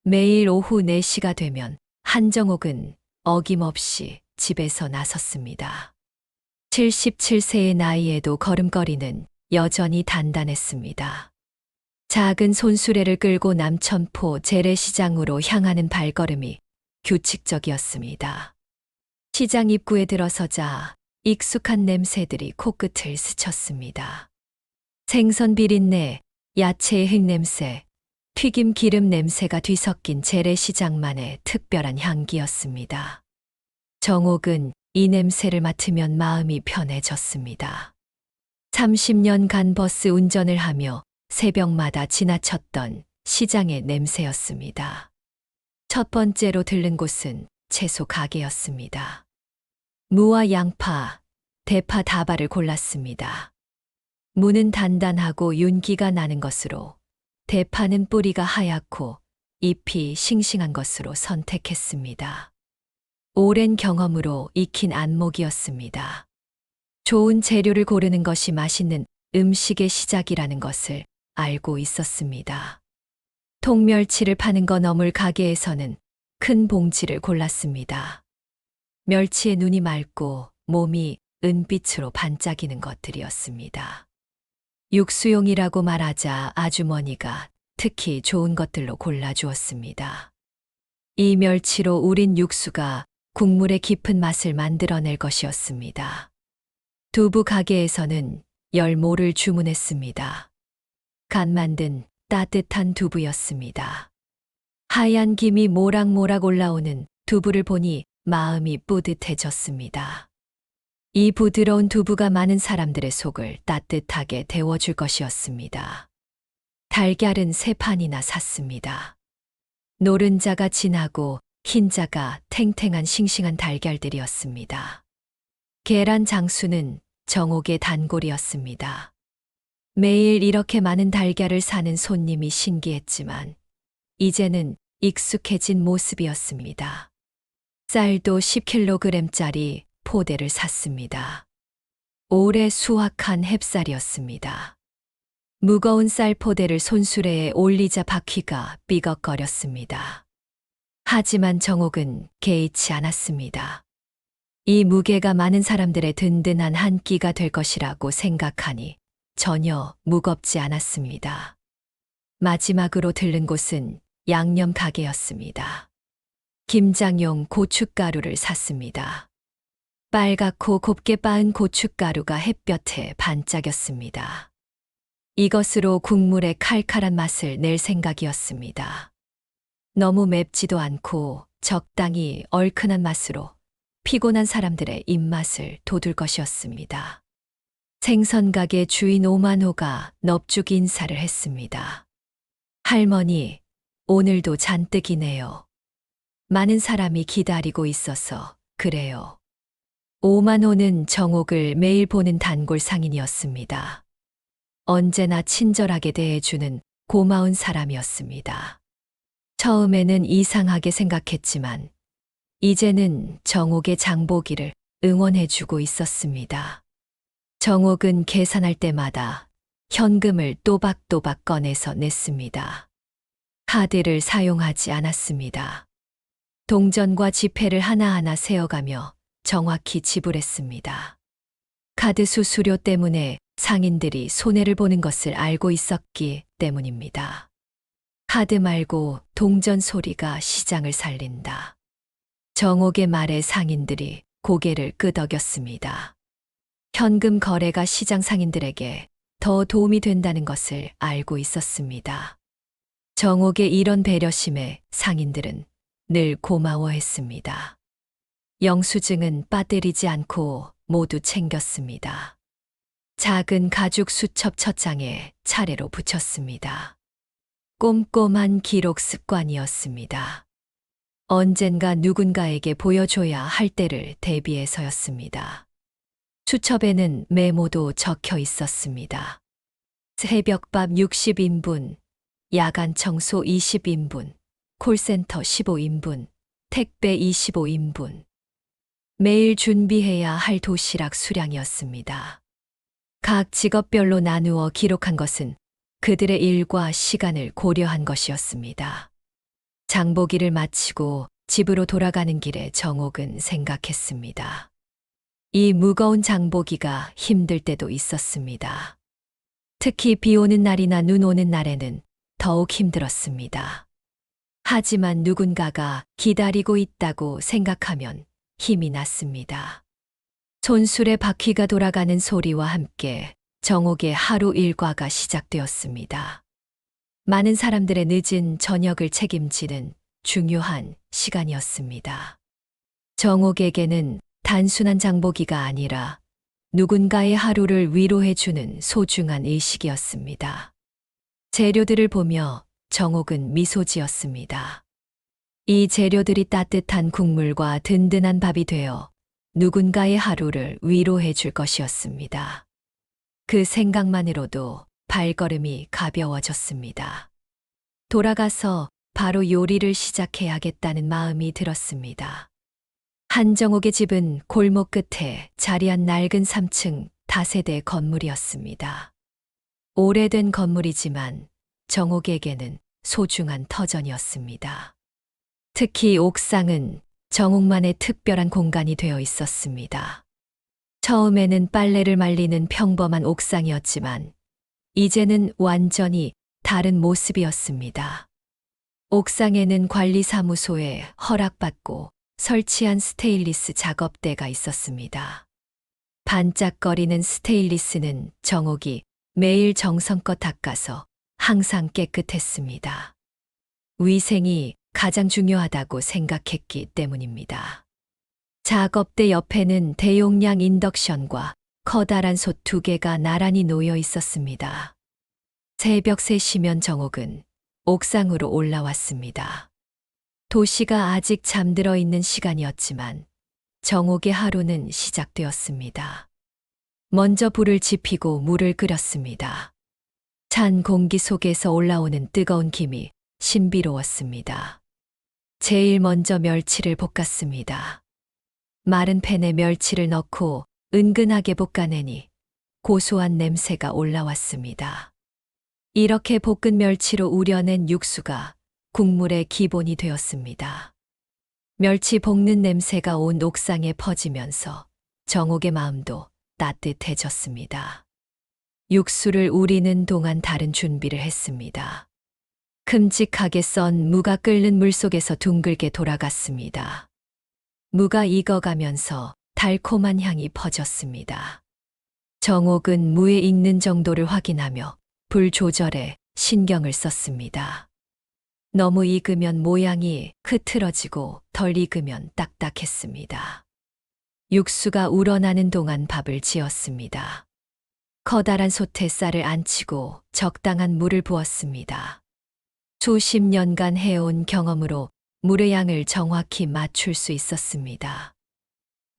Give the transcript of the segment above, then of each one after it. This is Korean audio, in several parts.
매일 오후 4시가 되면 한정옥은 어김없이 집에서 나섰습니다. 77세의 나이에도 걸음걸이는 여전히 단단했습니다. 작은 손수레를 끌고 남천포 재래시장으로 향하는 발걸음이 규칙적이었습니다. 시장 입구에 들어서자 익숙한 냄새들이 코끝을 스쳤습니다. 생선 비린내, 야채의 흙냄새, 튀김 기름 냄새가 뒤섞인 재래시장만의 특별한 향기였습니다. 정옥은 이 냄새를 맡으면 마음이 편해졌습니다. 30년간 버스 운전을 하며 새벽마다 지나쳤던 시장의 냄새였습니다. 첫 번째로 들른 곳은 채소 가게였습니다. 무와 양파, 대파, 다발을 골랐습니다. 무는 단단하고 윤기가 나는 것으로, 대파는 뿌리가 하얗고 잎이 싱싱한 것으로 선택했습니다. 오랜 경험으로 익힌 안목이었습니다. 좋은 재료를 고르는 것이 맛있는 음식의 시작이라는 것을 알고 있었습니다. 통멸치를 파는 건어물 가게에서는 큰 봉지를 골랐습니다. 멸치의 눈이 맑고 몸이 은빛으로 반짝이는 것들이었습니다. 육수용이라고 말하자 아주머니가 특히 좋은 것들로 골라주었습니다. 이 멸치로 우린 육수가 국물의 깊은 맛을 만들어낼 것이었습니다. 두부 가게에서는 열모를 주문했습니다. 간 만든 따뜻한 두부였습니다. 하얀 김이 모락모락 올라오는 두부를 보니 마음이 뿌듯해졌습니다. 이 부드러운 두부가 많은 사람들의 속을 따뜻하게 데워줄 것이었습니다. 달걀은 3판이나 샀습니다. 노른자가 진하고 흰자가 탱탱한 싱싱한 달걀들이었습니다. 계란 장수는 정옥의 단골이었습니다. 매일 이렇게 많은 달걀을 사는 손님이 신기했지만 이제는 익숙해진 모습이었습니다. 쌀도 10kg짜리 포대를 샀습니다. 올해 수확한 햅쌀이었습니다. 무거운 쌀 포대를 손수레에 올리자 바퀴가 삐걱거렸습니다. 하지만 정옥은 개의치 않았습니다. 이 무게가 많은 사람들의 든든한 한 끼가 될 것이라고 생각하니 전혀 무겁지 않았습니다. 마지막으로 들른 곳은 양념 가게였습니다. 김장용 고춧가루를 샀습니다. 빨갛고 곱게 빻은 고춧가루가 햇볕에 반짝였습니다. 이것으로 국물의 칼칼한 맛을 낼 생각이었습니다. 너무 맵지도 않고 적당히 얼큰한 맛으로 피곤한 사람들의 입맛을 돋울 것이었습니다. 생선가게 주인 오만호가 넙죽 인사를 했습니다. 할머니, 오늘도 잔뜩이네요. 많은 사람이 기다리고 있어서 그래요. 오만호는 정옥을 매일 보는 단골 상인이었습니다. 언제나 친절하게 대해주는 고마운 사람이었습니다. 처음에는 이상하게 생각했지만 이제는 정옥의 장보기를 응원해주고 있었습니다. 정옥은 계산할 때마다 현금을 또박또박 꺼내서 냈습니다. 카드를 사용하지 않았습니다. 동전과 지폐를 하나하나 세어가며 정확히 지불했습니다. 카드 수수료 때문에 상인들이 손해를 보는 것을 알고 있었기 때문입니다. 카드 말고 동전 소리가 시장을 살린다. 정옥의 말에 상인들이 고개를 끄덕였습니다. 현금 거래가 시장 상인들에게 더 도움이 된다는 것을 알고 있었습니다. 정옥의 이런 배려심에 상인들은 늘 고마워했습니다. 영수증은 빠뜨리지 않고 모두 챙겼습니다. 작은 가죽 수첩 첫 장에 차례로 붙였습니다. 꼼꼼한 기록 습관이었습니다. 언젠가 누군가에게 보여줘야 할 때를 대비해서였습니다. 수첩에는 메모도 적혀 있었습니다. 새벽밥 60인분, 야간 청소 20인분, 콜센터 15인분, 택배 25인분. 매일 준비해야 할 도시락 수량이었습니다. 각 직업별로 나누어 기록한 것은 그들의 일과 시간을 고려한 것이었습니다. 장보기를 마치고 집으로 돌아가는 길에 정옥은 생각했습니다. 이 무거운 장보기가 힘들 때도 있었습니다. 특히 비 오는 날이나 눈 오는 날에는 더욱 힘들었습니다. 하지만 누군가가 기다리고 있다고 생각하면 힘이 났습니다. 손술의 바퀴가 돌아가는 소리와 함께 정옥의 하루 일과가 시작되었습니다. 많은 사람들의 늦은 저녁을 책임지는 중요한 시간이었습니다. 정옥에게는 단순한 장보기가 아니라 누군가의 하루를 위로해주는 소중한 의식이었습니다. 재료들을 보며 정옥은 미소 지었습니다. 이 재료들이 따뜻한 국물과 든든한 밥이 되어 누군가의 하루를 위로해 줄 것이었습니다. 그 생각만으로도 발걸음이 가벼워졌습니다. 돌아가서 바로 요리를 시작해야겠다는 마음이 들었습니다. 한정옥의 집은 골목 끝에 자리한 낡은 3층 다세대 건물이었습니다. 오래된 건물이지만 정옥에게는 소중한 터전이었습니다. 특히 옥상은 정옥만의 특별한 공간이 되어 있었습니다. 처음에는 빨래를 말리는 평범한 옥상이었지만 이제는 완전히 다른 모습이었습니다. 옥상에는 관리사무소에 허락받고 설치한 스테인리스 작업대가 있었습니다. 반짝거리는 스테인리스는 정옥이 매일 정성껏 닦아서 항상 깨끗했습니다. 위생이 가장 중요하다고 생각했기 때문입니다. 작업대 옆에는 대용량 인덕션과 커다란 솥 2개가 나란히 놓여 있었습니다. 새벽 3시면 정옥은 옥상으로 올라왔습니다. 도시가 아직 잠들어 있는 시간이었지만 정옥의 하루는 시작되었습니다. 먼저 불을 지피고 물을 끓였습니다. 찬 공기 속에서 올라오는 뜨거운 김이 신비로웠습니다. 제일 먼저 멸치를 볶았습니다. 마른 팬에 멸치를 넣고 은근하게 볶아내니 고소한 냄새가 올라왔습니다. 이렇게 볶은 멸치로 우려낸 육수가 국물의 기본이 되었습니다. 멸치 볶는 냄새가 온 옥상에 퍼지면서 정옥의 마음도 따뜻해졌습니다. 육수를 우리는 동안 다른 준비를 했습니다. 큼직하게 썬 무가 끓는 물 속에서 둥글게 돌아갔습니다. 무가 익어가면서 달콤한 향이 퍼졌습니다. 정옥은 무에 익는 정도를 확인하며 불 조절에 신경을 썼습니다. 너무 익으면 모양이 흐트러지고 덜 익으면 딱딱했습니다. 육수가 우러나는 동안 밥을 지었습니다. 커다란 솥에 쌀을 안치고 적당한 물을 부었습니다. 수십 년간 해온 경험으로 물의 양을 정확히 맞출 수 있었습니다.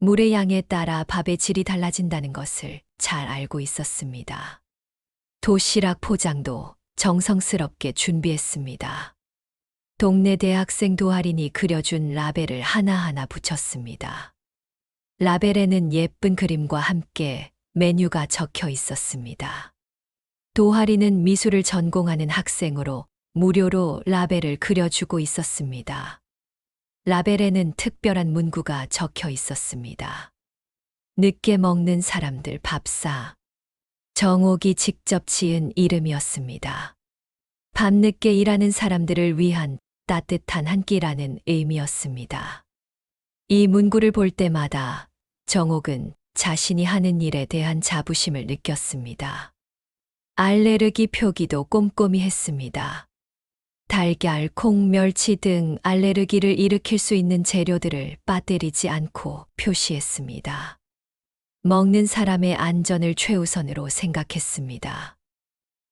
물의 양에 따라 밥의 질이 달라진다는 것을 잘 알고 있었습니다. 도시락 포장도 정성스럽게 준비했습니다. 동네 대학생 도하린이 그려준 라벨을 하나하나 붙였습니다. 라벨에는 예쁜 그림과 함께 메뉴가 적혀 있었습니다. 도하린은 미술을 전공하는 학생으로 무료로 라벨을 그려주고 있었습니다. 라벨에는 특별한 문구가 적혀 있었습니다. 늦게 먹는 사람들 밥사. 정옥이 직접 지은 이름이었습니다. 밤늦게 일하는 사람들을 위한 따뜻한 한 끼라는 의미였습니다. 이 문구를 볼 때마다 정옥은 자신이 하는 일에 대한 자부심을 느꼈습니다. 알레르기 표기도 꼼꼼히 했습니다. 달걀, 콩, 멸치 등 알레르기를 일으킬 수 있는 재료들을 빠뜨리지 않고 표시했습니다. 먹는 사람의 안전을 최우선으로 생각했습니다.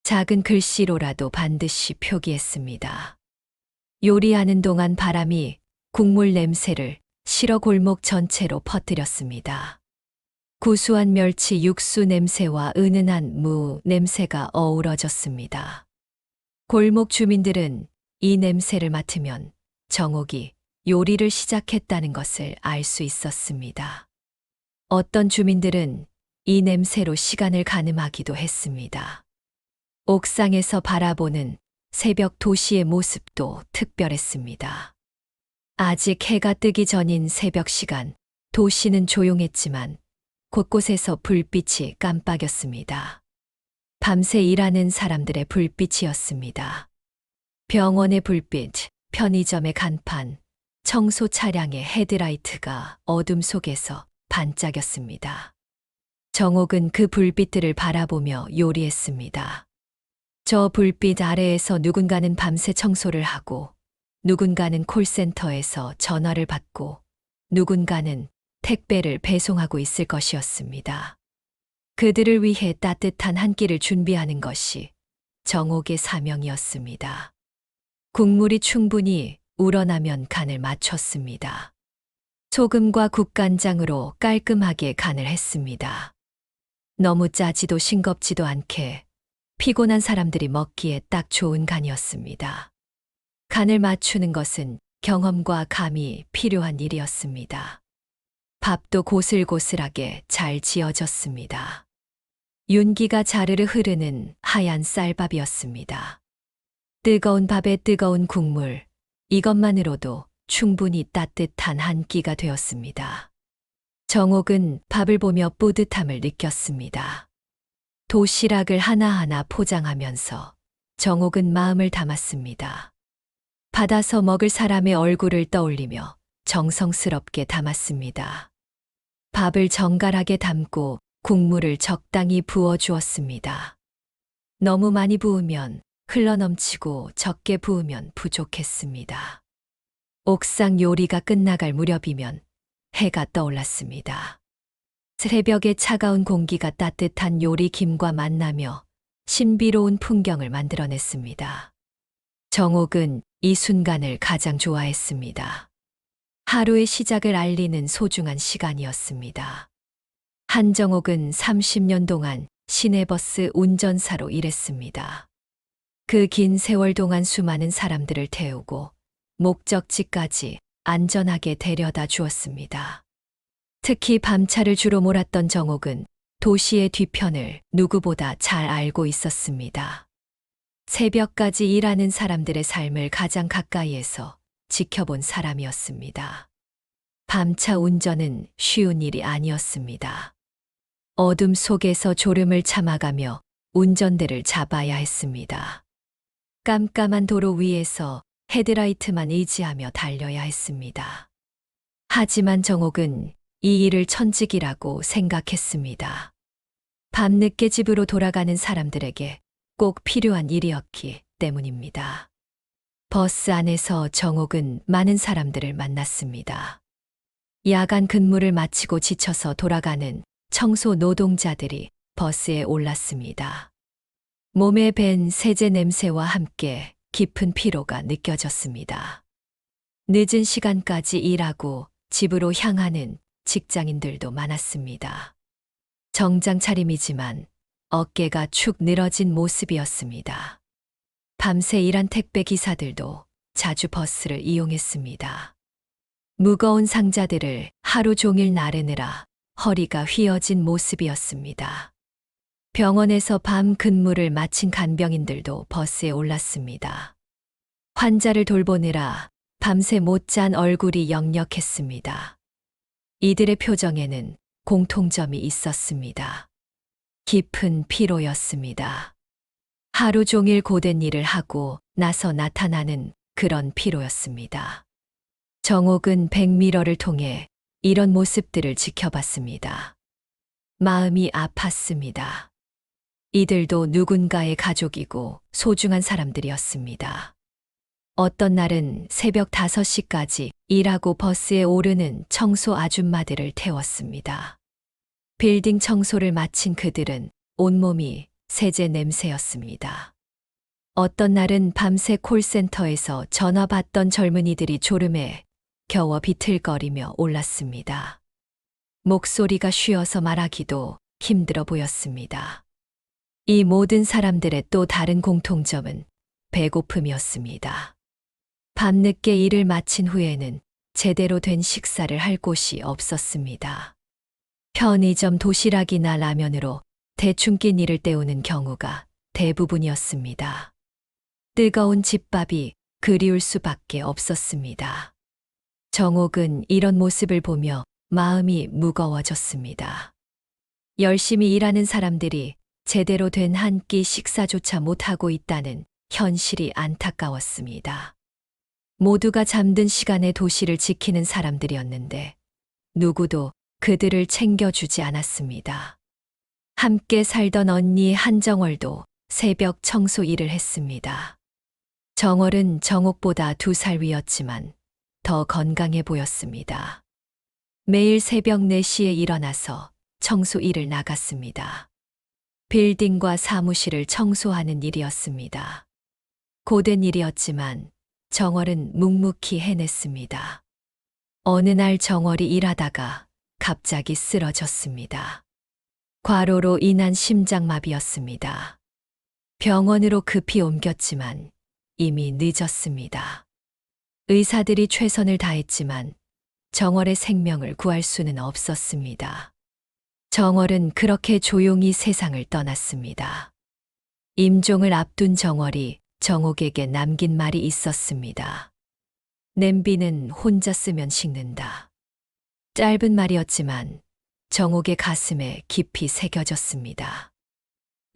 작은 글씨로라도 반드시 표기했습니다. 요리하는 동안 바람이 국물 냄새를 실어 골목 전체로 퍼뜨렸습니다. 구수한 멸치 육수 냄새와 은은한 무 냄새가 어우러졌습니다. 골목 주민들은 이 냄새를 맡으면 정옥이 요리를 시작했다는 것을 알 수 있었습니다. 어떤 주민들은 이 냄새로 시간을 가늠하기도 했습니다. 옥상에서 바라보는 새벽 도시의 모습도 특별했습니다. 아직 해가 뜨기 전인 새벽 시간, 도시는 조용했지만 곳곳에서 불빛이 깜빡였습니다. 밤새 일하는 사람들의 불빛이었습니다. 병원의 불빛, 편의점의 간판, 청소 차량의 헤드라이트가 어둠 속에서 반짝였습니다. 정옥은 그 불빛들을 바라보며 요리했습니다. 저 불빛 아래에서 누군가는 밤새 청소를 하고, 누군가는 콜센터에서 전화를 받고, 누군가는 택배를 배송하고 있을 것이었습니다. 그들을 위해 따뜻한 한 끼를 준비하는 것이 정옥의 사명이었습니다. 국물이 충분히 우러나면 간을 맞췄습니다. 소금과 국간장으로 깔끔하게 간을 했습니다. 너무 짜지도 싱겁지도 않게 피곤한 사람들이 먹기에 딱 좋은 간이었습니다. 간을 맞추는 것은 경험과 감이 필요한 일이었습니다. 밥도 고슬고슬하게 잘 지어졌습니다. 윤기가 자르르 흐르는 하얀 쌀밥이었습니다. 뜨거운 밥에 뜨거운 국물, 이것만으로도 충분히 따뜻한 한 끼가 되었습니다. 정옥은 밥을 보며 뿌듯함을 느꼈습니다. 도시락을 하나하나 포장하면서 정옥은 마음을 담았습니다. 받아서 먹을 사람의 얼굴을 떠올리며 정성스럽게 담았습니다. 밥을 정갈하게 담고 국물을 적당히 부어 주었습니다. 너무 많이 부으면 흘러넘치고 적게 부으면 부족했습니다. 옥상 요리가 끝나갈 무렵이면 해가 떠올랐습니다. 새벽의 차가운 공기가 따뜻한 요리 김과 만나며 신비로운 풍경을 만들어냈습니다. 정옥은 이 순간을 가장 좋아했습니다. 하루의 시작을 알리는 소중한 시간이었습니다. 한정옥은 30년 동안 시내버스 운전사로 일했습니다. 그 긴 세월 동안 수많은 사람들을 태우고 목적지까지 안전하게 데려다 주었습니다. 특히 밤차를 주로 몰았던 정옥은 도시의 뒤편을 누구보다 잘 알고 있었습니다. 새벽까지 일하는 사람들의 삶을 가장 가까이에서 지켜본 사람이었습니다. 밤차 운전은 쉬운 일이 아니었습니다. 어둠 속에서 졸음을 참아가며 운전대를 잡아야 했습니다. 깜깜한 도로 위에서 헤드라이트만 의지하며 달려야 했습니다. 하지만 정옥은 이 일을 천직이라고 생각했습니다. 밤늦게 집으로 돌아가는 사람들에게 꼭 필요한 일이었기 때문입니다. 버스 안에서 정옥은 많은 사람들을 만났습니다. 야간 근무를 마치고 지쳐서 돌아가는 청소 노동자들이 버스에 올랐습니다. 몸에 밴 세제 냄새와 함께 깊은 피로가 느껴졌습니다. 늦은 시간까지 일하고 집으로 향하는 직장인들도 많았습니다. 정장 차림이지만 어깨가 축 늘어진 모습이었습니다. 밤새 일한 택배 기사들도 자주 버스를 이용했습니다. 무거운 상자들을 하루 종일 나르느라 허리가 휘어진 모습이었습니다. 병원에서 밤 근무를 마친 간병인들도 버스에 올랐습니다. 환자를 돌보느라 밤새 못 잔 얼굴이 역력했습니다. 이들의 표정에는 공통점이 있었습니다. 깊은 피로였습니다. 하루 종일 고된 일을 하고 나서 나타나는 그런 피로였습니다. 정옥은 백미러를 통해 이런 모습들을 지켜봤습니다. 마음이 아팠습니다. 이들도 누군가의 가족이고 소중한 사람들이었습니다. 어떤 날은 새벽 5시까지 일하고 버스에 오르는 청소 아줌마들을 태웠습니다. 빌딩 청소를 마친 그들은 온몸이 세제 냄새였습니다. 어떤 날은 밤새 콜센터에서 전화 받던 젊은이들이 졸음에 겨워 비틀거리며 올랐습니다. 목소리가 쉬어서 말하기도 힘들어 보였습니다. 이 모든 사람들의 또 다른 공통점은 배고픔이었습니다. 밤늦게 일을 마친 후에는 제대로 된 식사를 할 곳이 없었습니다. 편의점 도시락이나 라면으로 대충 낀 일을 때우는 경우가 대부분이었습니다. 뜨거운 집밥이 그리울 수밖에 없었습니다. 정옥은 이런 모습을 보며 마음이 무거워졌습니다. 열심히 일하는 사람들이 제대로 된 한 끼 식사조차 못하고 있다는 현실이 안타까웠습니다. 모두가 잠든 시간에 도시를 지키는 사람들이었는데 누구도 그들을 챙겨주지 않았습니다. 함께 살던 언니 한정월도 새벽 청소 일을 했습니다. 정월은 정옥보다 2살 위였지만 더 건강해 보였습니다. 매일 새벽 4시에 일어나서 청소 일을 나갔습니다. 빌딩과 사무실을 청소하는 일이었습니다. 고된 일이었지만 정월은 묵묵히 해냈습니다. 어느 날 정월이 일하다가 갑자기 쓰러졌습니다. 과로로 인한 심장마비였습니다. 병원으로 급히 옮겼지만 이미 늦었습니다. 의사들이 최선을 다했지만 정월의 생명을 구할 수는 없었습니다. 정월은 그렇게 조용히 세상을 떠났습니다. 임종을 앞둔 정월이 정옥에게 남긴 말이 있었습니다. 냄비는 혼자 쓰면 식는다. 짧은 말이었지만 정옥의 가슴에 깊이 새겨졌습니다.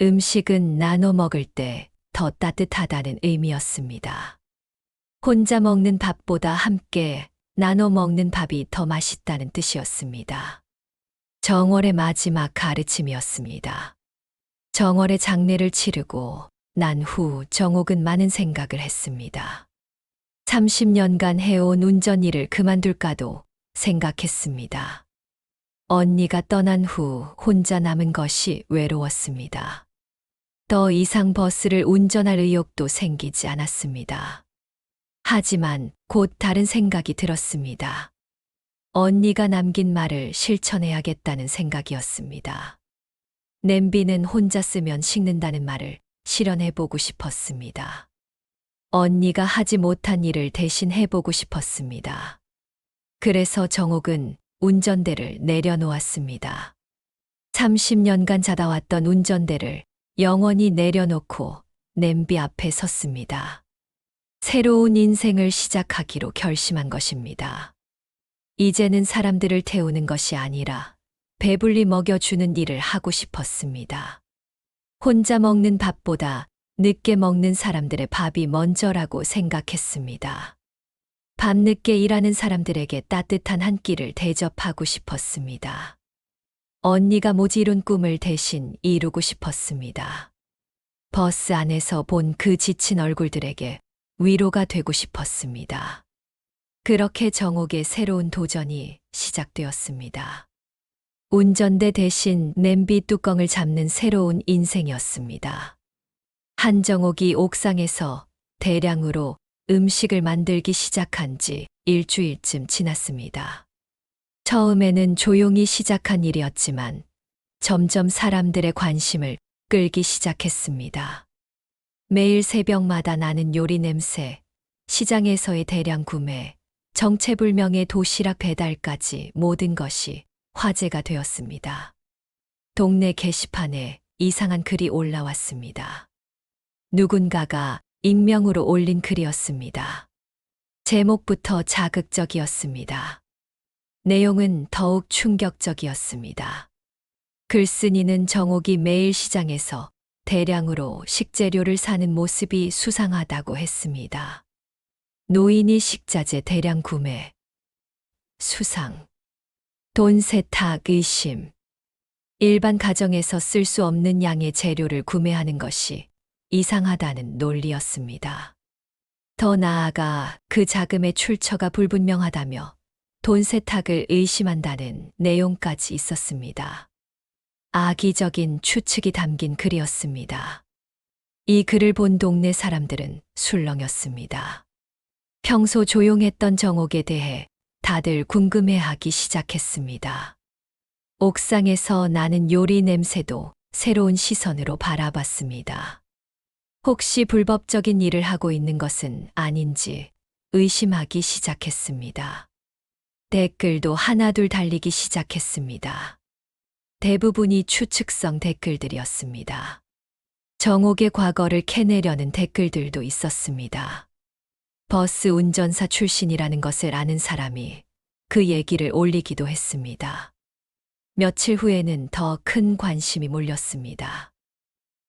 음식은 나눠 먹을 때 더 따뜻하다는 의미였습니다. 혼자 먹는 밥보다 함께 나눠 먹는 밥이 더 맛있다는 뜻이었습니다. 정월의 마지막 가르침이었습니다. 정월의 장례를 치르고 난 후 정옥은 많은 생각을 했습니다. 30년간 해온 운전 일을 그만둘까도 생각했습니다. 언니가 떠난 후 혼자 남은 것이 외로웠습니다. 더 이상 버스를 운전할 의욕도 생기지 않았습니다. 하지만 곧 다른 생각이 들었습니다. 언니가 남긴 말을 실천해야겠다는 생각이었습니다. 냄비는 혼자 쓰면 식는다는 말을 실현해보고 싶었습니다. 언니가 하지 못한 일을 대신 해보고 싶었습니다. 그래서 정옥은 운전대를 내려놓았습니다. 30년간 자다 왔던 운전대를 영원히 내려놓고 냄비 앞에 섰습니다. 새로운 인생을 시작하기로 결심한 것입니다. 이제는 사람들을 태우는 것이 아니라 배불리 먹여주는 일을 하고 싶었습니다. 혼자 먹는 밥보다 늦게 먹는 사람들의 밥이 먼저라고 생각했습니다. 밤늦게 일하는 사람들에게 따뜻한 한 끼를 대접하고 싶었습니다. 언니가 못 이룬 꿈을 대신 이루고 싶었습니다. 버스 안에서 본 그 지친 얼굴들에게 위로가 되고 싶었습니다. 그렇게 정옥의 새로운 도전이 시작되었습니다. 운전대 대신 냄비 뚜껑을 잡는 새로운 인생이었습니다. 한정옥이 옥상에서 대량으로 음식을 만들기 시작한 지 일주일쯤 지났습니다. 처음에는 조용히 시작한 일이었지만 점점 사람들의 관심을 끌기 시작했습니다. 매일 새벽마다 나는 요리 냄새, 시장에서의 대량 구매, 정체불명의 도시락 배달까지 모든 것이 화제가 되었습니다. 동네 게시판에 이상한 글이 올라왔습니다. 누군가가 익명으로 올린 글이었습니다. 제목부터 자극적이었습니다. 내용은 더욱 충격적이었습니다. 글쓴이는 정옥이 매일 시장에서 대량으로 식재료를 사는 모습이 수상하다고 했습니다. 노인이 식자재 대량 구매, 수상, 돈 세탁 의심, 일반 가정에서 쓸 수 없는 양의 재료를 구매하는 것이 이상하다는 논리였습니다. 더 나아가 그 자금의 출처가 불분명하다며 돈 세탁을 의심한다는 내용까지 있었습니다. 악의적인 추측이 담긴 글이었습니다. 이 글을 본 동네 사람들은 술렁였습니다. 평소 조용했던 정옥에 대해 다들 궁금해하기 시작했습니다. 옥상에서 나는 요리 냄새도 새로운 시선으로 바라봤습니다. 혹시 불법적인 일을 하고 있는 것은 아닌지 의심하기 시작했습니다. 댓글도 하나둘 달리기 시작했습니다. 대부분이 추측성 댓글들이었습니다. 정옥의 과거를 캐내려는 댓글들도 있었습니다. 버스 운전사 출신이라는 것을 아는 사람이 그 얘기를 올리기도 했습니다. 며칠 후에는 더 큰 관심이 몰렸습니다.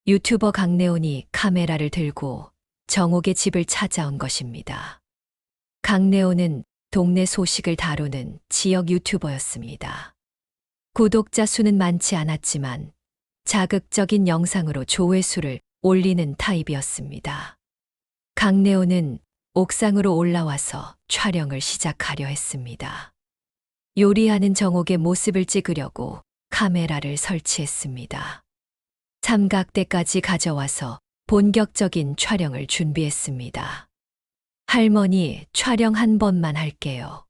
유튜버 강내온이 카메라를 들고 정옥의 집을 찾아온 것입니다. 강내온은 동네 소식을 다루는 지역 유튜버였습니다. 구독자 수는 많지 않았지만 자극적인 영상으로 조회수를 올리는 타입이었습니다. 강내온은 옥상으로 올라와서 촬영을 시작하려 했습니다. 요리하는 정옥의 모습을 찍으려고 카메라를 설치했습니다. 삼각대까지 가져와서 본격적인 촬영을 준비했습니다. 할머니, 촬영 한 번만 할게요.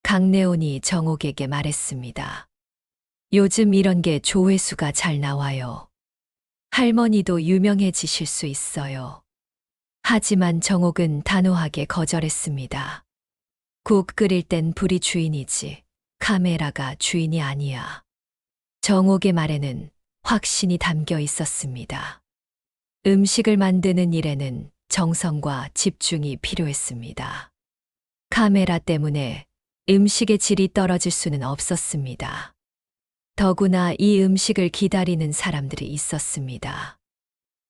강내온이 정옥에게 말했습니다. 요즘 이런 게 조회수가 잘 나와요. 할머니도 유명해지실 수 있어요. 하지만 정옥은 단호하게 거절했습니다. 국 끓일 땐 불이 주인이지 카메라가 주인이 아니야. 정옥의 말에는 확신이 담겨 있었습니다. 음식을 만드는 일에는 정성과 집중이 필요했습니다. 카메라 때문에 음식의 질이 떨어질 수는 없었습니다. 더구나 이 음식을 기다리는 사람들이 있었습니다.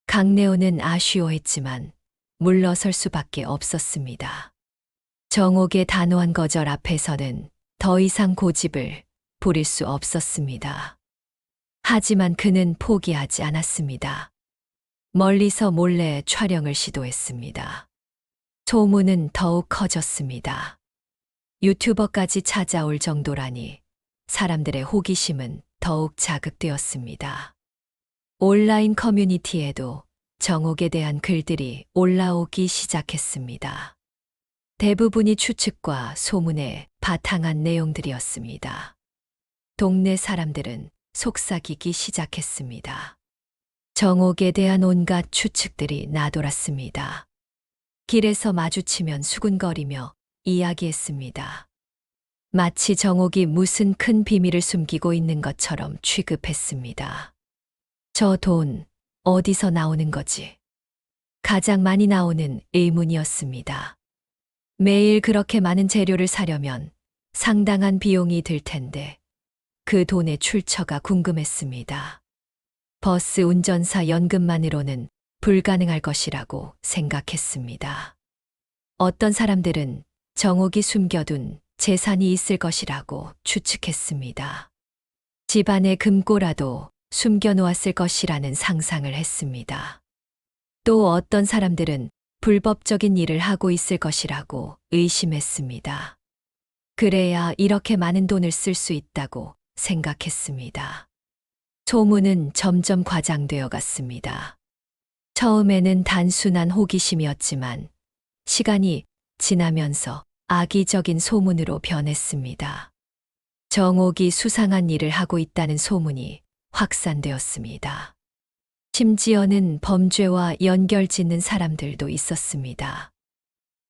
강내온은 아쉬워했지만 물러설 수밖에 없었습니다. 정옥의 단호한 거절 앞에서는 더 이상 고집을 부릴 수 없었습니다. 하지만 그는 포기하지 않았습니다. 멀리서 몰래 촬영을 시도했습니다. 소문은 더욱 커졌습니다. 유튜버까지 찾아올 정도라니 사람들의 호기심은 더욱 자극되었습니다. 온라인 커뮤니티에도 정옥에 대한 글들이 올라오기 시작했습니다. 대부분이 추측과 소문에 바탕한 내용들이었습니다. 동네 사람들은 속삭이기 시작했습니다. 정옥에 대한 온갖 추측들이 나돌았습니다. 길에서 마주치면 수군거리며 이야기했습니다. 마치 정옥이 무슨 큰 비밀을 숨기고 있는 것처럼 취급했습니다. 저 돈 어디서 나오는 거지? 가장 많이 나오는 의문이었습니다. 매일 그렇게 많은 재료를 사려면 상당한 비용이 들 텐데 그 돈의 출처가 궁금했습니다. 버스 운전사 연금만으로는 불가능할 것이라고 생각했습니다. 어떤 사람들은 정옥이 숨겨둔 재산이 있을 것이라고 추측했습니다. 집안에 금고라도 숨겨놓았을 것이라는 상상을 했습니다. 또 어떤 사람들은 불법적인 일을 하고 있을 것이라고 의심했습니다. 그래야 이렇게 많은 돈을 쓸 수 있다고 생각했습니다. 소문은 점점 과장되어 갔습니다. 처음에는 단순한 호기심이었지만 시간이 지나면서 악의적인 소문으로 변했습니다. 정옥이 수상한 일을 하고 있다는 소문이 확산되었습니다. 심지어는 범죄와 연결짓는 사람들도 있었습니다.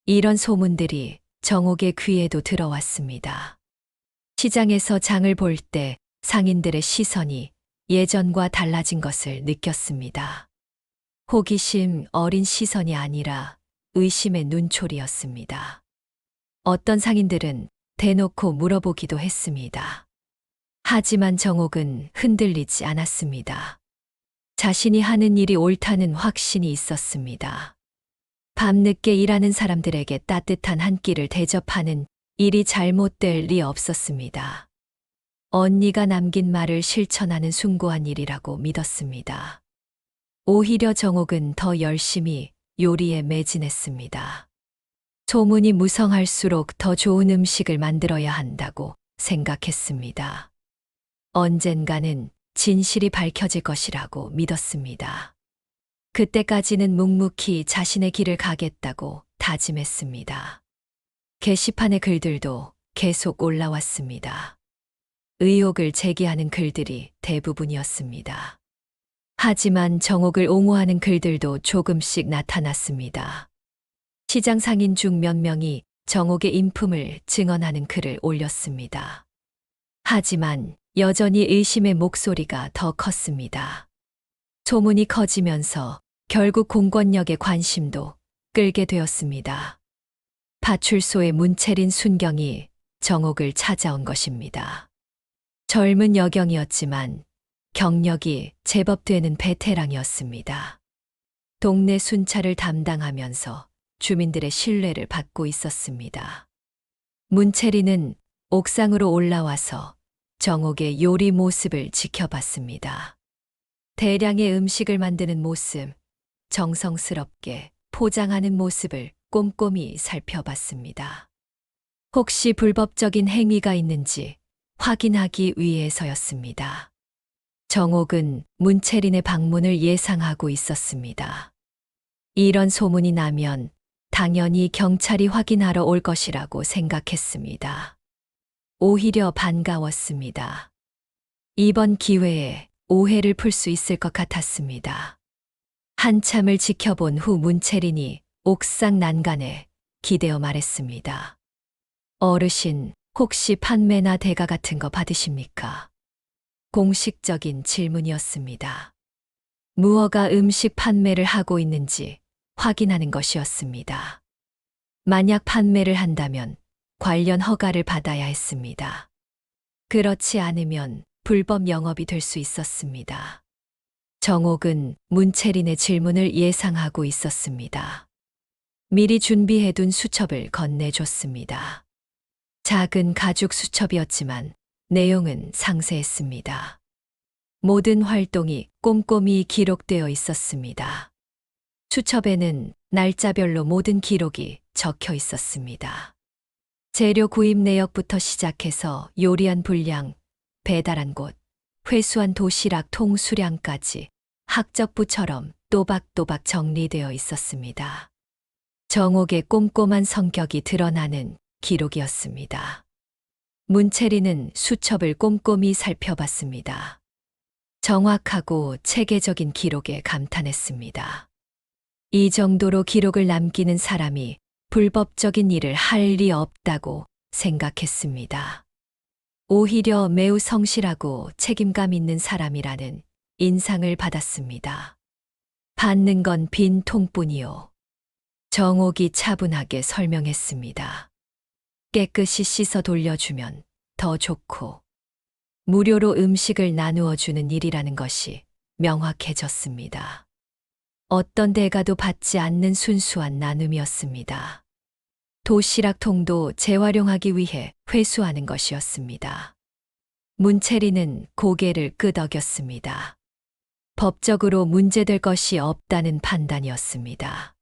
이런 소문들이 정옥의 귀에도 들어왔습니다. 시장에서 장을 볼 때 상인들의 시선이 예전과 달라진 것을 느꼈습니다. 호기심 어린 시선이 아니라 의심의 눈초리였습니다. 어떤 상인들은 대놓고 물어보기도 했습니다. 하지만 정옥은 흔들리지 않았습니다. 자신이 하는 일이 옳다는 확신이 있었습니다. 밤늦게 일하는 사람들에게 따뜻한 한 끼를 대접하는 일이 잘못될 리 없었습니다. 언니가 남긴 말을 실천하는 숭고한 일이라고 믿었습니다. 오히려 정옥은 더 열심히 요리에 매진했습니다. 소문이 무성할수록 더 좋은 음식을 만들어야 한다고 생각했습니다. 언젠가는 진실이 밝혀질 것이라고 믿었습니다. 그때까지는 묵묵히 자신의 길을 가겠다고 다짐했습니다. 게시판의 글들도 계속 올라왔습니다. 의혹을 제기하는 글들이 대부분이었습니다. 하지만 정옥을 옹호하는 글들도 조금씩 나타났습니다. 시장 상인 중 몇 명이 정옥의 인품을 증언하는 글을 올렸습니다. 하지만 여전히 의심의 목소리가 더 컸습니다. 소문이 커지면서 결국 공권력의 관심도 끌게 되었습니다. 파출소의 문채린 순경이 정옥을 찾아온 것입니다. 젊은 여경이었지만 경력이 제법 되는 베테랑이었습니다. 동네 순찰을 담당하면서 주민들의 신뢰를 받고 있었습니다. 문채리는 옥상으로 올라와서 정옥의 요리 모습을 지켜봤습니다. 대량의 음식을 만드는 모습, 정성스럽게 포장하는 모습을 꼼꼼히 살펴봤습니다. 혹시 불법적인 행위가 있는지 확인하기 위해서였습니다. 정옥은 문채린의 방문을 예상하고 있었습니다. 이런 소문이 나면 당연히 경찰이 확인하러 올 것이라고 생각했습니다. 오히려 반가웠습니다. 이번 기회에 오해를 풀 수 있을 것 같았습니다. 한참을 지켜본 후 문채린이 옥상 난간에 기대어 말했습니다. 어르신, 혹시 판매나 대가 같은 거 받으십니까? 공식적인 질문이었습니다. 무허가 음식 판매를 하고 있는지 확인하는 것이었습니다. 만약 판매를 한다면 관련 허가를 받아야 했습니다. 그렇지 않으면 불법 영업이 될 수 있었습니다. 정옥은 문채린의 질문을 예상하고 있었습니다. 미리 준비해둔 수첩을 건네줬습니다. 작은 가죽 수첩이었지만 내용은 상세했습니다. 모든 활동이 꼼꼼히 기록되어 있었습니다. 수첩에는 날짜별로 모든 기록이 적혀 있었습니다. 재료 구입 내역부터 시작해서 요리한 분량, 배달한 곳, 회수한 도시락 통 수량까지 학적부처럼 또박또박 정리되어 있었습니다. 정옥의 꼼꼼한 성격이 드러나는 기록이었습니다. 문채리는 수첩을 꼼꼼히 살펴봤습니다. 정확하고 체계적인 기록에 감탄했습니다. 이 정도로 기록을 남기는 사람이 불법적인 일을 할 리 없다고 생각했습니다. 오히려 매우 성실하고 책임감 있는 사람이라는 인상을 받았습니다. 받는 건 빈 통뿐이요. 정옥이 차분하게 설명했습니다. 깨끗이 씻어 돌려주면 더 좋고, 무료로 음식을 나누어 주는 일이라는 것이 명확해졌습니다. 어떤 대가도 받지 않는 순수한 나눔이었습니다. 도시락 통도 재활용하기 위해 회수하는 것이었습니다. 문채리는 고개를 끄덕였습니다. 법적으로 문제될 것이 없다는 판단이었습니다.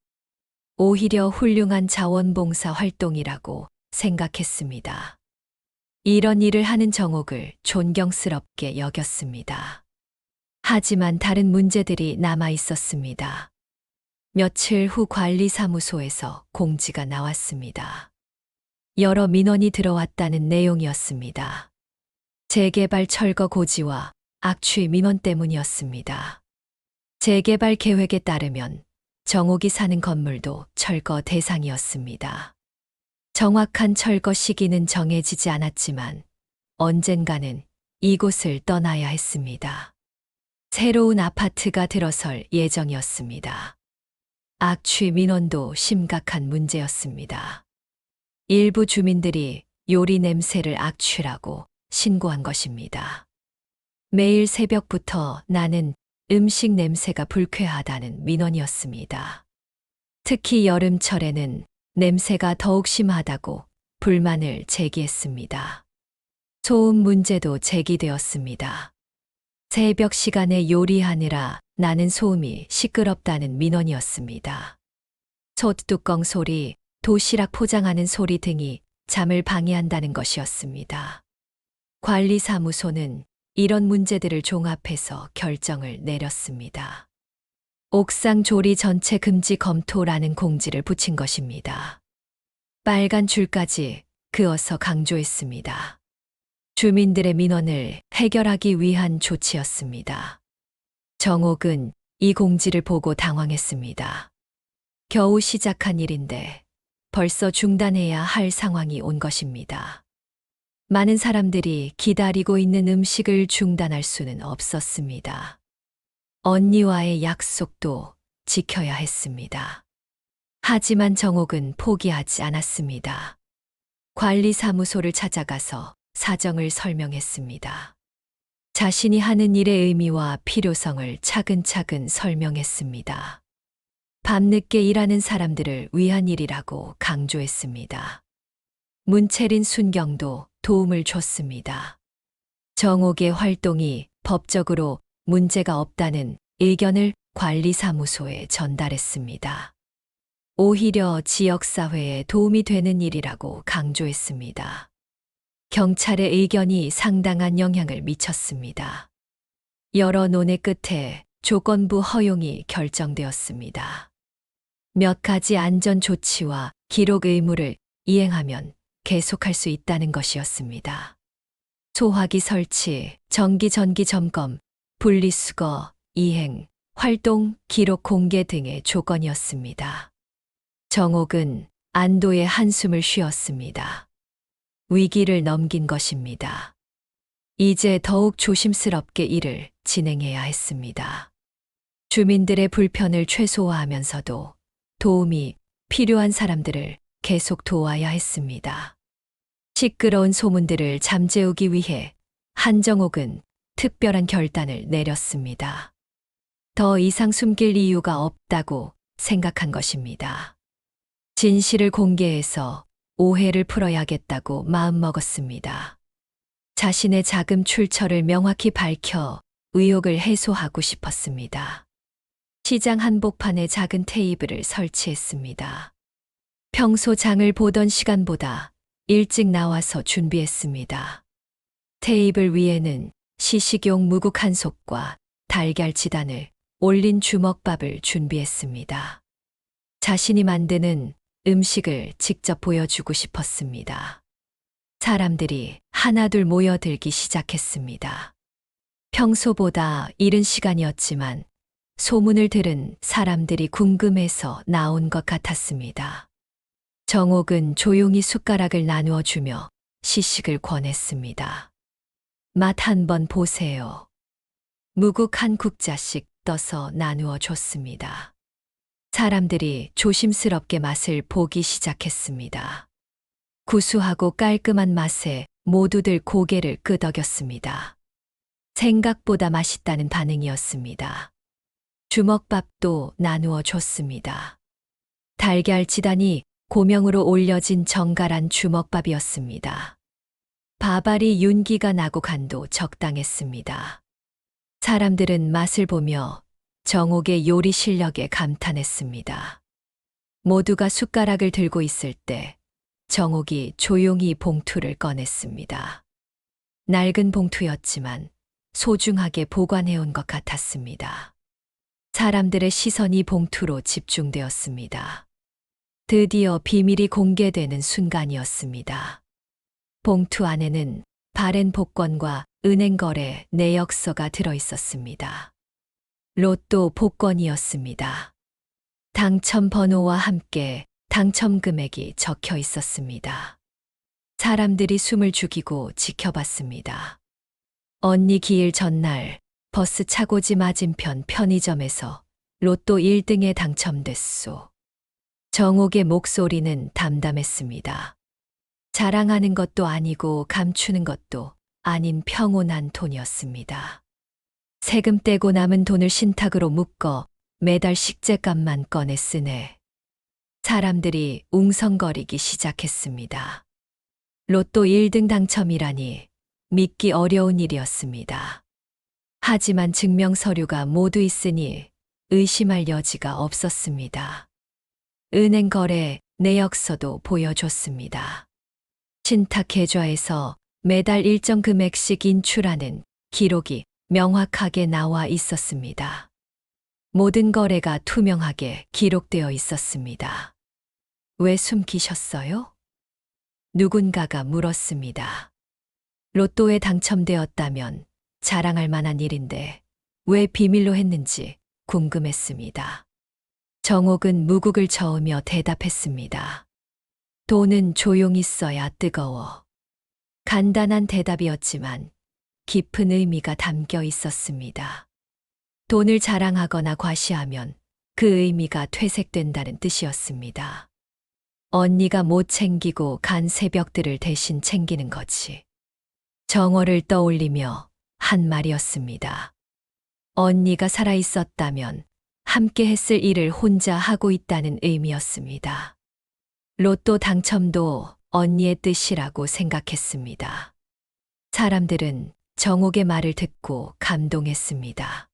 오히려 훌륭한 자원봉사 활동이라고 생각했습니다. 이런 일을 하는 정옥을 존경스럽게 여겼습니다. 하지만 다른 문제들이 남아 있었습니다. 며칠 후 관리사무소에서 공지가 나왔습니다. 여러 민원이 들어왔다는 내용이었습니다. 재개발 철거 고지와 악취 민원 때문이었습니다. 재개발 계획에 따르면 정옥이 사는 건물도 철거 대상이었습니다. 정확한 철거 시기는 정해지지 않았지만 언젠가는 이곳을 떠나야 했습니다. 새로운 아파트가 들어설 예정이었습니다. 악취 민원도 심각한 문제였습니다. 일부 주민들이 요리 냄새를 악취라고 신고한 것입니다. 매일 새벽부터 나는 음식 냄새가 불쾌하다는 민원이었습니다. 특히 여름철에는 냄새가 더욱 심하다고 불만을 제기했습니다. 소음 문제도 제기되었습니다. 새벽 시간에 요리하느라 나는 소음이 시끄럽다는 민원이었습니다. 솥뚜껑 소리, 도시락 포장하는 소리 등이 잠을 방해한다는 것이었습니다. 관리사무소는 이런 문제들을 종합해서 결정을 내렸습니다. 옥상 조리 전체 금지 검토라는 공지를 붙인 것입니다. 빨간 줄까지 그어서 강조했습니다. 주민들의 민원을 해결하기 위한 조치였습니다. 정옥은 이 공지를 보고 당황했습니다. 겨우 시작한 일인데 벌써 중단해야 할 상황이 온 것입니다. 많은 사람들이 기다리고 있는 음식을 중단할 수는 없었습니다. 언니와의 약속도 지켜야 했습니다. 하지만 정옥은 포기하지 않았습니다. 관리사무소를 찾아가서 사정을 설명했습니다. 자신이 하는 일의 의미와 필요성을 차근차근 설명했습니다. 밤늦게 일하는 사람들을 위한 일이라고 강조했습니다. 문채린 순경도 도움을 줬습니다. 정옥의 활동이 법적으로 문제가 없다는 의견을 관리사무소에 전달했습니다. 오히려 지역사회에 도움이 되는 일이라고 강조했습니다. 경찰의 의견이 상당한 영향을 미쳤습니다. 여러 논의 끝에 조건부 허용이 결정되었습니다. 몇 가지 안전 조치와 기록 의무를 이행하면 계속할 수 있다는 것이었습니다. 소화기 설치, 전기 점검, 분리수거, 이행, 활동, 기록 공개 등의 조건이었습니다. 정옥은 안도의 한숨을 쉬었습니다. 위기를 넘긴 것입니다. 이제 더욱 조심스럽게 일을 진행해야 했습니다. 주민들의 불편을 최소화하면서도 도움이 필요한 사람들을 계속 도와야 했습니다. 시끄러운 소문들을 잠재우기 위해 한정옥은 특별한 결단을 내렸습니다. 더 이상 숨길 이유가 없다고 생각한 것입니다. 진실을 공개해서 오해를 풀어야겠다고 마음먹었습니다. 자신의 자금 출처를 명확히 밝혀 의혹을 해소하고 싶었습니다. 시장 한복판에 작은 테이블을 설치했습니다. 평소 장을 보던 시간보다 일찍 나와서 준비했습니다. 테이블 위에는 시식용 무국 한 속과 달걀 지단을 올린 주먹밥을 준비했습니다. 자신이 만드는 음식을 직접 보여주고 싶었습니다. 사람들이 하나둘 모여들기 시작했습니다. 평소보다 이른 시간이었지만 소문을 들은 사람들이 궁금해서 나온 것 같았습니다. 정옥은 조용히 숟가락을 나누어 주며 시식을 권했습니다. 맛 한번 보세요. 무국 한 국자씩 떠서 나누어 줬습니다. 사람들이 조심스럽게 맛을 보기 시작했습니다. 구수하고 깔끔한 맛에 모두들 고개를 끄덕였습니다. 생각보다 맛있다는 반응이었습니다. 주먹밥도 나누어 줬습니다. 달걀 지단이 고명으로 올려진 정갈한 주먹밥이었습니다. 밥알이 윤기가 나고 간도 적당했습니다. 사람들은 맛을 보며 정옥의 요리 실력에 감탄했습니다. 모두가 숟가락을 들고 있을 때 정옥이 조용히 봉투를 꺼냈습니다. 낡은 봉투였지만 소중하게 보관해온 것 같았습니다. 사람들의 시선이 봉투로 집중되었습니다. 드디어 비밀이 공개되는 순간이었습니다. 봉투 안에는 발행 복권과 은행 거래 내역서가 들어 있었습니다. 로또 복권이었습니다. 당첨 번호와 함께 당첨 금액이 적혀 있었습니다. 사람들이 숨을 죽이고 지켜봤습니다. 언니 기일 전날 버스 차고지 맞은편 편의점에서 로또 1등에 당첨됐소. 정옥의 목소리는 담담했습니다. 자랑하는 것도 아니고 감추는 것도 아닌 평온한 톤이었습니다. 세금 떼고 남은 돈을 신탁으로 묶어 매달 식재값만 꺼내 쓰네. 사람들이 웅성거리기 시작했습니다. 로또 1등 당첨이라니 믿기 어려운 일이었습니다. 하지만 증명 서류가 모두 있으니 의심할 여지가 없었습니다. 은행 거래 내역서도 보여줬습니다. 신탁 계좌에서 매달 일정 금액씩 인출하는 기록이 명확하게 나와 있었습니다. 모든 거래가 투명하게 기록되어 있었습니다. 왜 숨기셨어요? 누군가가 물었습니다. 로또에 당첨되었다면 자랑할 만한 일인데 왜 비밀로 했는지 궁금했습니다. 정옥은 무국을 저으며 대답했습니다. 돈은 조용히 써야 뜨거워. 간단한 대답이었지만 깊은 의미가 담겨 있었습니다. 돈을 자랑하거나 과시하면 그 의미가 퇴색된다는 뜻이었습니다. 언니가 못 챙기고 간 새벽들을 대신 챙기는 거지. 정호를 떠올리며 한 말이었습니다. 언니가 살아있었다면 함께 했을 일을 혼자 하고 있다는 의미였습니다. 로또 당첨도 언니의 뜻이라고 생각했습니다. 사람들은 정옥의 말을 듣고 감동했습니다.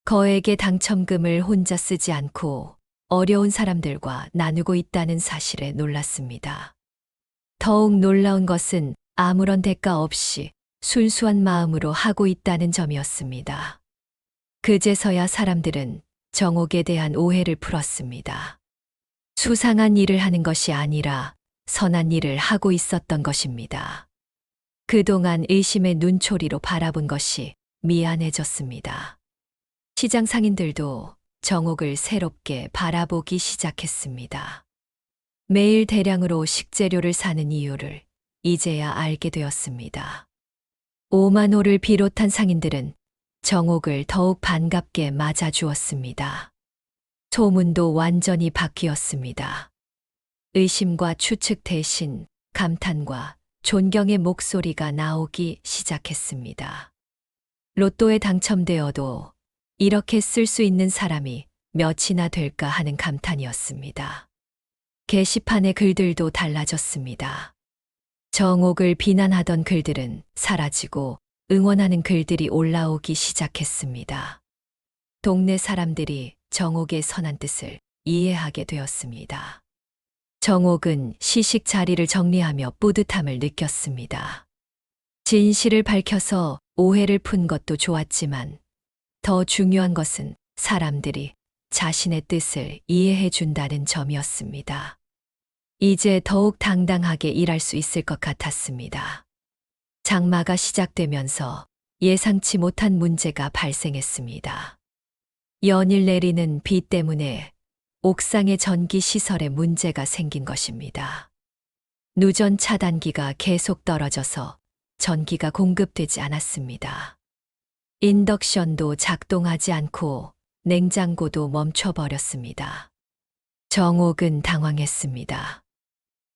거액의 당첨금을 혼자 쓰지 않고 어려운 사람들과 나누고 있다는 사실에 놀랐습니다. 더욱 놀라운 것은 아무런 대가 없이 순수한 마음으로 하고 있다는 점이었습니다. 그제서야 사람들은 정옥에 대한 오해를 풀었습니다. 수상한 일을 하는 것이 아니라 선한 일을 하고 있었던 것입니다. 그동안 의심의 눈초리로 바라본 것이 미안해졌습니다. 시장 상인들도 정옥을 새롭게 바라보기 시작했습니다. 매일 대량으로 식재료를 사는 이유를 이제야 알게 되었습니다. 오만호를 비롯한 상인들은 정옥을 더욱 반갑게 맞아주었습니다. 소문도 완전히 바뀌었습니다. 의심과 추측 대신 감탄과 존경의 목소리가 나오기 시작했습니다. 로또에 당첨되어도 이렇게 쓸 수 있는 사람이 몇이나 될까 하는 감탄이었습니다. 게시판의 글들도 달라졌습니다. 정옥을 비난하던 글들은 사라지고 응원하는 글들이 올라오기 시작했습니다. 동네 사람들이 정옥의 선한 뜻을 이해하게 되었습니다. 정옥은 시식 자리를 정리하며 뿌듯함을 느꼈습니다. 진실을 밝혀서 오해를 푼 것도 좋았지만 더 중요한 것은 사람들이 자신의 뜻을 이해해 준다는 점이었습니다. 이제 더욱 당당하게 일할 수 있을 것 같았습니다. 장마가 시작되면서 예상치 못한 문제가 발생했습니다. 연일 내리는 비 때문에 옥상의 전기 시설에 문제가 생긴 것입니다. 누전 차단기가 계속 떨어져서 전기가 공급되지 않았습니다. 인덕션도 작동하지 않고 냉장고도 멈춰버렸습니다. 정옥은 당황했습니다.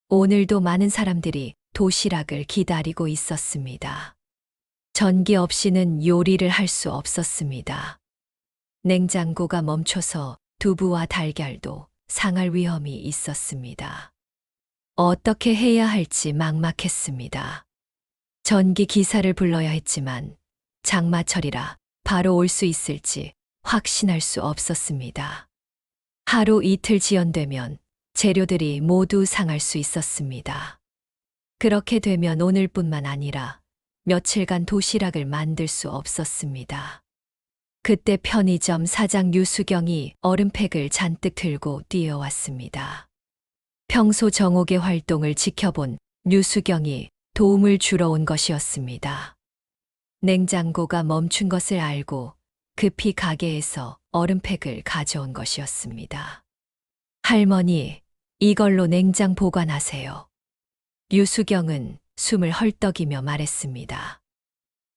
오늘도 많은 사람들이 도시락을 기다리고 있었습니다. 전기 없이는 요리를 할 수 없었습니다. 냉장고가 멈춰서 두부와 달걀도 상할 위험이 있었습니다. 어떻게 해야 할지 막막했습니다. 전기 기사를 불러야 했지만 장마철이라 바로 올 수 있을지 확신할 수 없었습니다. 하루 이틀 지연되면 재료들이 모두 상할 수 있었습니다. 그렇게 되면 오늘뿐만 아니라 며칠간 도시락을 만들 수 없었습니다. 그때 편의점 사장 유수경이 얼음팩을 잔뜩 들고 뛰어왔습니다. 평소 정옥의 활동을 지켜본 유수경이 도움을 주러 온 것이었습니다. 냉장고가 멈춘 것을 알고 급히 가게에서 얼음팩을 가져온 것이었습니다. 할머니, 이걸로 냉장 보관하세요. 유수경은 숨을 헐떡이며 말했습니다.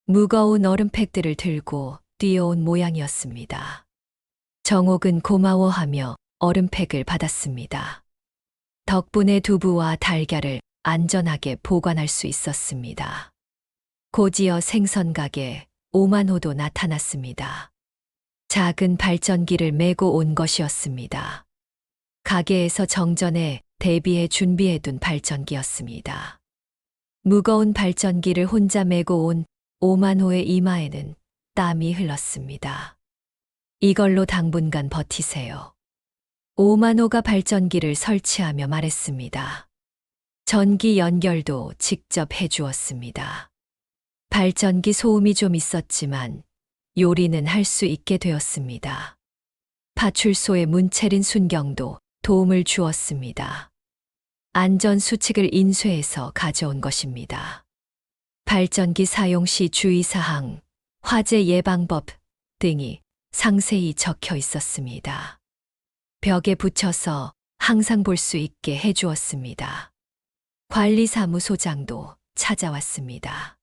무거운 얼음팩들을 들고 뛰어온 모양이었습니다. 정옥은 고마워하며 얼음팩을 받았습니다. 덕분에 두부와 달걀을 안전하게 보관할 수 있었습니다. 곧이어 생선가게 오만호도 나타났습니다. 작은 발전기를 메고 온 것이었습니다. 가게에서 정전에 대비해 준비해둔 발전기였습니다. 무거운 발전기를 혼자 메고 온 오만호의 이마에는 땀이 흘렀습니다. 이걸로 당분간 버티세요. 오만호가 발전기를 설치하며 말했습니다. 전기 연결도 직접 해주었습니다. 발전기 소음이 좀 있었지만 요리는 할 수 있게 되었습니다. 파출소의 문채린 순경도 도움을 주었습니다. 안전수칙을 인쇄해서 가져온 것입니다. 발전기 사용 시 주의사항, 화재 예방법 등이 상세히 적혀 있었습니다. 벽에 붙여서 항상 볼 수 있게 해주었습니다. 관리사무소장도 찾아왔습니다.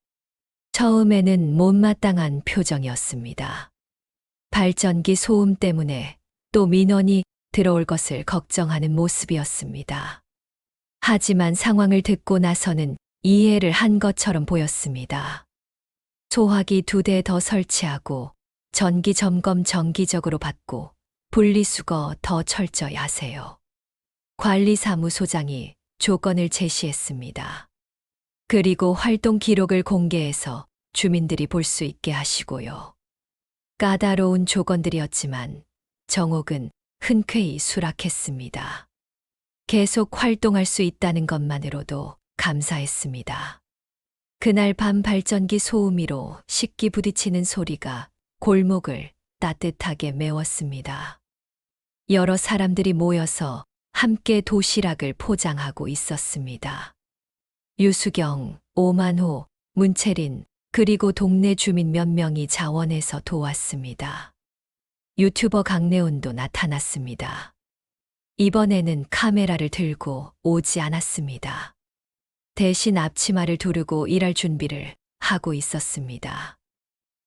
처음에는 못마땅한 표정이었습니다. 발전기 소음 때문에 또 민원이 들어올 것을 걱정하는 모습이었습니다. 하지만 상황을 듣고 나서는 이해를 한 것처럼 보였습니다. 소화기 2대 더 설치하고 전기 점검 정기적으로 받고 분리수거 더 철저히 하세요. 관리사무소장이 조건을 제시했습니다. 그리고 활동 기록을 공개해서 주민들이 볼 수 있게 하시고요. 까다로운 조건들이었지만 정옥은 흔쾌히 수락했습니다. 계속 활동할 수 있다는 것만으로도 감사했습니다. 그날 밤 발전기 소음이로 식기 부딪히는 소리가 골목을 따뜻하게 메웠습니다. 여러 사람들이 모여서 함께 도시락을 포장하고 있었습니다. 유수경, 오만호, 문채린, 그리고 동네 주민 몇 명이 자원해서 도왔습니다. 유튜버 강내온도 나타났습니다. 이번에는 카메라를 들고 오지 않았습니다. 대신 앞치마를 두르고 일할 준비를 하고 있었습니다.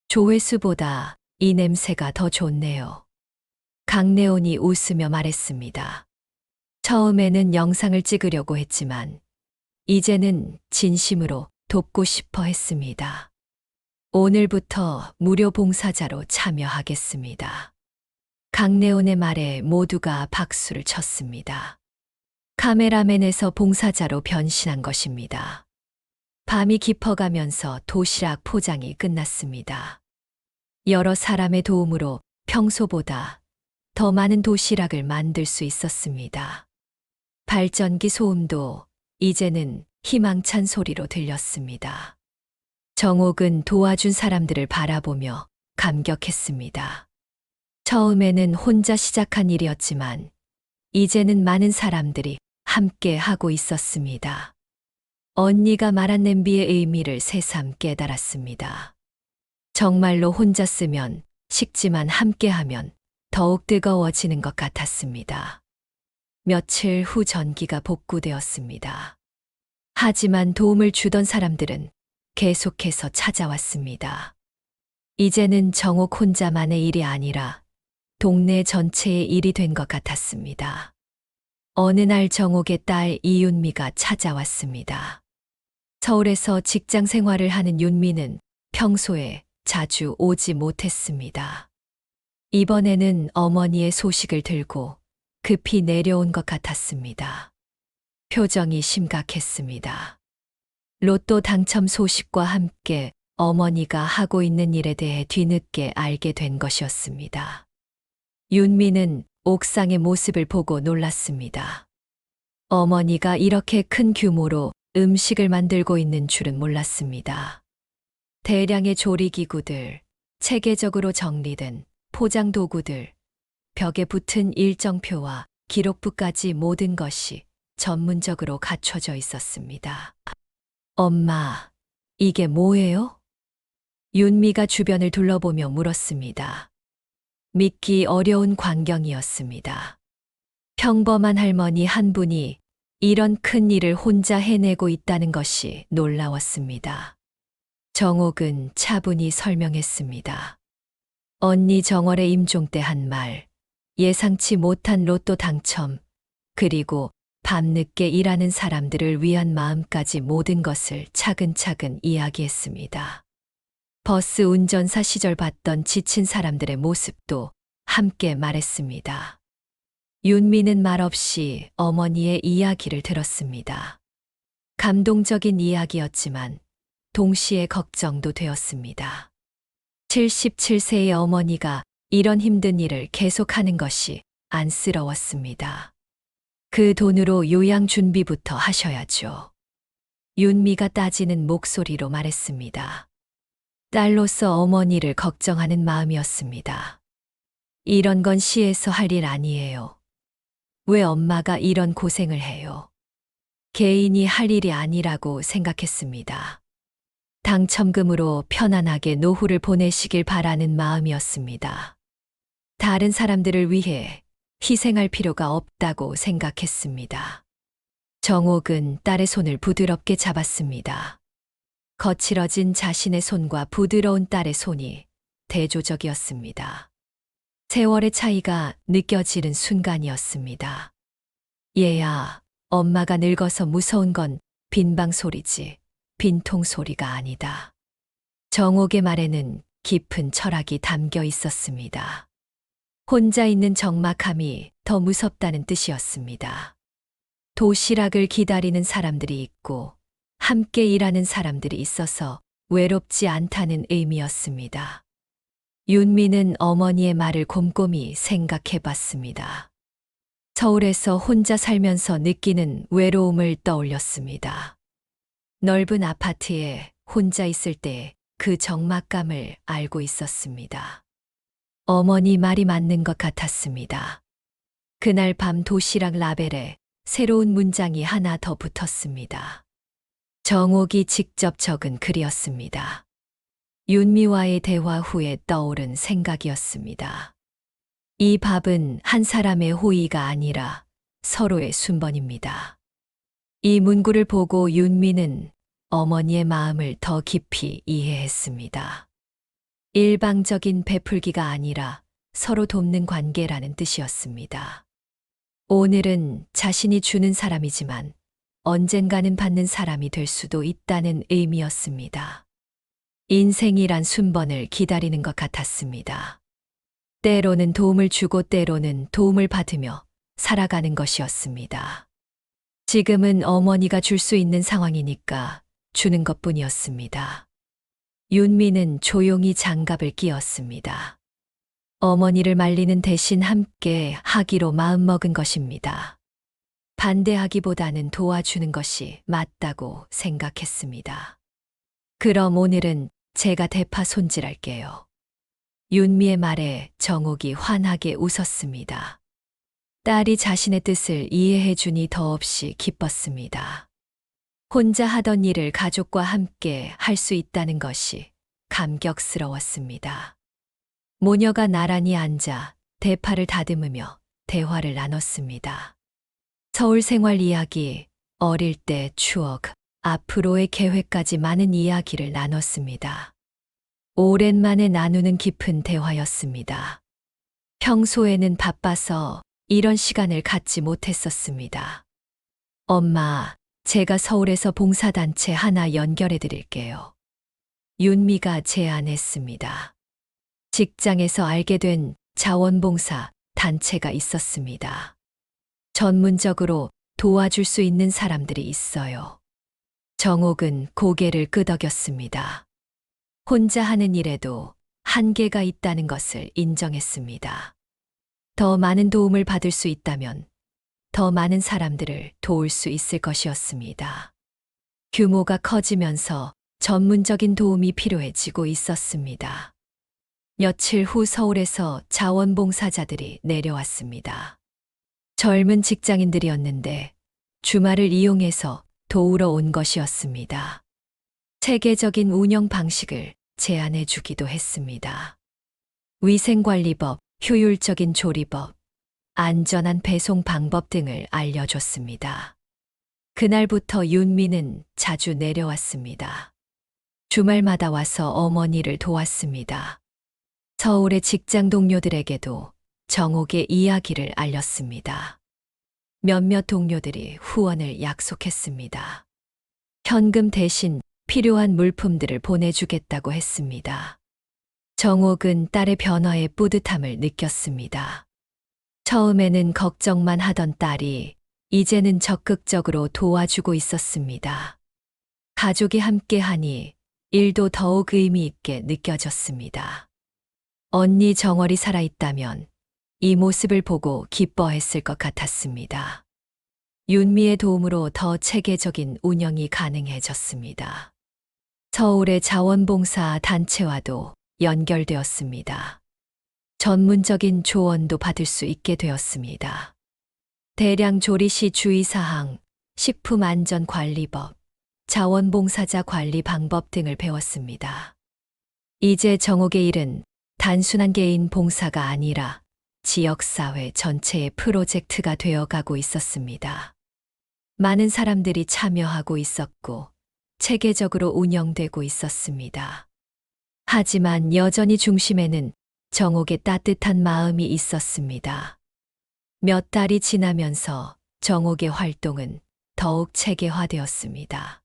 조회수보다 이 냄새가 더 좋네요. 강내온이 웃으며 말했습니다. 처음에는 영상을 찍으려고 했지만 이제는 진심으로 돕고 싶어 했습니다. 오늘부터 무료 봉사자로 참여하겠습니다. 강내온의 말에 모두가 박수를 쳤습니다. 카메라맨에서 봉사자로 변신한 것입니다. 밤이 깊어가면서 도시락 포장이 끝났습니다. 여러 사람의 도움으로 평소보다 더 많은 도시락을 만들 수 있었습니다. 발전기 소음도 이제는 희망찬 소리로 들렸습니다. 정옥은 도와준 사람들을 바라보며 감격했습니다. 처음에는 혼자 시작한 일이었지만 이제는 많은 사람들이 함께 하고 있었습니다. 언니가 말한 냄비의 의미를 새삼 깨달았습니다. 정말로 혼자 쓰면 식지만 함께하면 더욱 뜨거워지는 것 같았습니다. 며칠 후 전기가 복구되었습니다. 하지만 도움을 주던 사람들은 계속해서 찾아왔습니다. 이제는 정옥 혼자만의 일이 아니라 동네 전체의 일이 된 것 같았습니다. 어느 날 정옥의 딸 이윤미가 찾아왔습니다. 서울에서 직장 생활을 하는 윤미는 평소에 자주 오지 못했습니다. 이번에는 어머니의 소식을 들고 급히 내려온 것 같았습니다. 표정이 심각했습니다. 로또 당첨 소식과 함께 어머니가 하고 있는 일에 대해 뒤늦게 알게 된 것이었습니다. 윤미는 옥상의 모습을 보고 놀랐습니다. 어머니가 이렇게 큰 규모로 음식을 만들고 있는 줄은 몰랐습니다. 대량의 조리기구들, 체계적으로 정리된 포장 도구들, 벽에 붙은 일정표와 기록부까지 모든 것이 전문적으로 갖춰져 있었습니다. 엄마, 이게 뭐예요? 윤미가 주변을 둘러보며 물었습니다. 믿기 어려운 광경이었습니다. 평범한 할머니 한 분이 이런 큰 일을 혼자 해내고 있다는 것이 놀라웠습니다. 정옥은 차분히 설명했습니다. 언니 정월의 임종 때 한 말, 예상치 못한 로또 당첨, 그리고 밤늦게 일하는 사람들을 위한 마음까지 모든 것을 차근차근 이야기했습니다. 버스 운전사 시절 봤던 지친 사람들의 모습도 함께 말했습니다. 윤미는 말없이 어머니의 이야기를 들었습니다. 감동적인 이야기였지만 동시에 걱정도 되었습니다. 77세의 어머니가 이런 힘든 일을 계속하는 것이 안쓰러웠습니다. 그 돈으로 요양 준비부터 하셔야죠. 윤미가 따지는 목소리로 말했습니다. 딸로서 어머니를 걱정하는 마음이었습니다. 이런 건 시에서 할 일 아니에요. 왜 엄마가 이런 고생을 해요? 개인이 할 일이 아니라고 생각했습니다. 당첨금으로 편안하게 노후를 보내시길 바라는 마음이었습니다. 다른 사람들을 위해 희생할 필요가 없다고 생각했습니다. 정옥은 딸의 손을 부드럽게 잡았습니다. 거칠어진 자신의 손과 부드러운 딸의 손이 대조적이었습니다. 세월의 차이가 느껴지는 순간이었습니다. 얘야, 엄마가 늙어서 무서운 건 빈방 소리지, 빈통 소리가 아니다. 정옥의 말에는 깊은 철학이 담겨 있었습니다. 혼자 있는 적막함이 더 무섭다는 뜻이었습니다. 도시락을 기다리는 사람들이 있고 함께 일하는 사람들이 있어서 외롭지 않다는 의미였습니다. 윤미는 어머니의 말을 곰곰이 생각해 봤습니다. 서울에서 혼자 살면서 느끼는 외로움을 떠올렸습니다. 넓은 아파트에 혼자 있을 때 그 적막감을 알고 있었습니다. 어머니 말이 맞는 것 같았습니다. 그날 밤 도시락 라벨에 새로운 문장이 하나 더 붙었습니다. 정옥이 직접 적은 글이었습니다. 윤미와의 대화 후에 떠오른 생각이었습니다. 이 밥은 한 사람의 호의가 아니라 서로의 순번입니다. 이 문구를 보고 윤미는 어머니의 마음을 더 깊이 이해했습니다. 일방적인 베풀기가 아니라 서로 돕는 관계라는 뜻이었습니다. 오늘은 자신이 주는 사람이지만 언젠가는 받는 사람이 될 수도 있다는 의미였습니다. 인생이란 순번을 기다리는 것 같았습니다. 때로는 도움을 주고 때로는 도움을 받으며 살아가는 것이었습니다. 지금은 어머니가 줄 수 있는 상황이니까 주는 것뿐이었습니다. 윤미는 조용히 장갑을 끼웠습니다. 어머니를 말리는 대신 함께 하기로 마음먹은 것입니다. 반대하기보다는 도와주는 것이 맞다고 생각했습니다. 그럼 오늘은 제가 대파 손질할게요. 윤미의 말에 정옥이 환하게 웃었습니다. 딸이 자신의 뜻을 이해해 주니 더없이 기뻤습니다. 혼자 하던 일을 가족과 함께 할 수 있다는 것이 감격스러웠습니다. 모녀가 나란히 앉아 대파를 다듬으며 대화를 나눴습니다. 서울 생활 이야기, 어릴 때 추억, 앞으로의 계획까지 많은 이야기를 나눴습니다. 오랜만에 나누는 깊은 대화였습니다. 평소에는 바빠서 이런 시간을 갖지 못했었습니다. 엄마, 제가 서울에서 봉사단체 하나 연결해 드릴게요. 윤미가 제안했습니다. 직장에서 알게 된 자원봉사 단체가 있었습니다. 전문적으로 도와줄 수 있는 사람들이 있어요. 정옥은 고개를 끄덕였습니다. 혼자 하는 일에도 한계가 있다는 것을 인정했습니다. 더 많은 도움을 받을 수 있다면 더 많은 사람들을 도울 수 있을 것이었습니다. 규모가 커지면서 전문적인 도움이 필요해지고 있었습니다. 며칠 후 서울에서 자원봉사자들이 내려왔습니다. 젊은 직장인들이었는데 주말을 이용해서 도우러 온 것이었습니다. 체계적인 운영 방식을 제안해 주기도 했습니다. 위생관리법, 효율적인 조리법, 안전한 배송 방법 등을 알려줬습니다. 그날부터 윤미는 자주 내려왔습니다. 주말마다 와서 어머니를 도왔습니다. 서울의 직장 동료들에게도 정옥의 이야기를 알렸습니다. 몇몇 동료들이 후원을 약속했습니다. 현금 대신 필요한 물품들을 보내주겠다고 했습니다. 정옥은 딸의 변화에 뿌듯함을 느꼈습니다. 처음에는 걱정만 하던 딸이 이제는 적극적으로 도와주고 있었습니다. 가족이 함께하니 일도 더욱 의미 있게 느껴졌습니다. 언니 정월이 살아있다면 이 모습을 보고 기뻐했을 것 같았습니다. 윤미의 도움으로 더 체계적인 운영이 가능해졌습니다. 서울의 자원봉사 단체와도 연결되었습니다. 전문적인 조언도 받을 수 있게 되었습니다. 대량 조리 시 주의사항, 식품안전관리법, 자원봉사자 관리 방법 등을 배웠습니다. 이제 정옥의 일은 단순한 개인 봉사가 아니라 지역사회 전체의 프로젝트가 되어가고 있었습니다. 많은 사람들이 참여하고 있었고 체계적으로 운영되고 있었습니다. 하지만 여전히 중심에는 정옥의 따뜻한 마음이 있었습니다. 몇 달이 지나면서 정옥의 활동은 더욱 체계화되었습니다.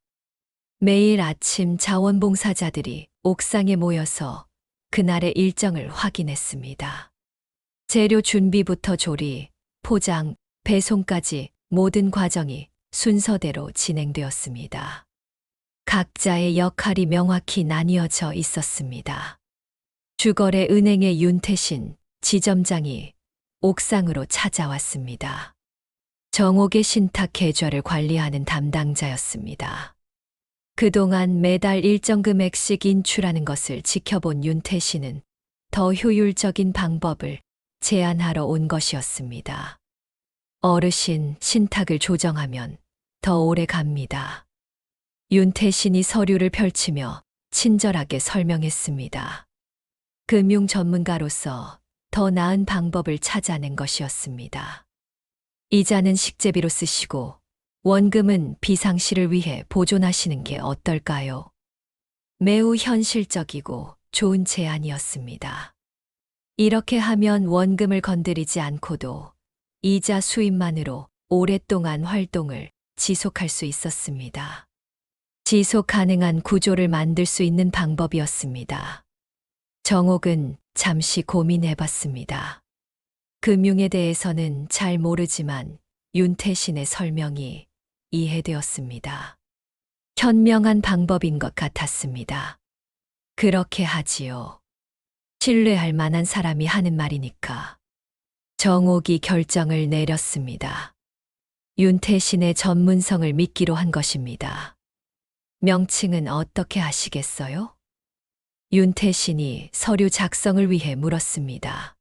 매일 아침 자원봉사자들이 옥상에 모여서 그날의 일정을 확인했습니다. 재료 준비부터 조리, 포장, 배송까지 모든 과정이 순서대로 진행되었습니다. 각자의 역할이 명확히 나뉘어져 있었습니다. 주거래 은행의 윤태신 지점장이 옥상으로 찾아왔습니다. 정옥의 신탁 계좌를 관리하는 담당자였습니다. 그동안 매달 일정 금액씩 인출하는 것을 지켜본 윤태신은 더 효율적인 방법을 제안하러 온 것이었습니다. 어르신, 신탁을 조정하면 더 오래 갑니다. 윤태신이 서류를 펼치며 친절하게 설명했습니다. 금융 전문가로서 더 나은 방법을 찾아낸 것이었습니다. 이자는 식재비로 쓰시고 원금은 비상시를 위해 보존하시는 게 어떨까요? 매우 현실적이고 좋은 제안이었습니다. 이렇게 하면 원금을 건드리지 않고도 이자 수입만으로 오랫동안 활동을 지속할 수 있었습니다. 지속 가능한 구조를 만들 수 있는 방법이었습니다. 정옥은 잠시 고민해 봤습니다. 금융에 대해서는 잘 모르지만 윤태신의 설명이 이해되었습니다. 현명한 방법인 것 같았습니다. 그렇게 하지요. 신뢰할 만한 사람이 하는 말이니까. 정옥이 결정을 내렸습니다. 윤태신의 전문성을 믿기로 한 것입니다. 명칭은 어떻게 하시겠어요? 윤태신이 서류 작성을 위해 물었습니다.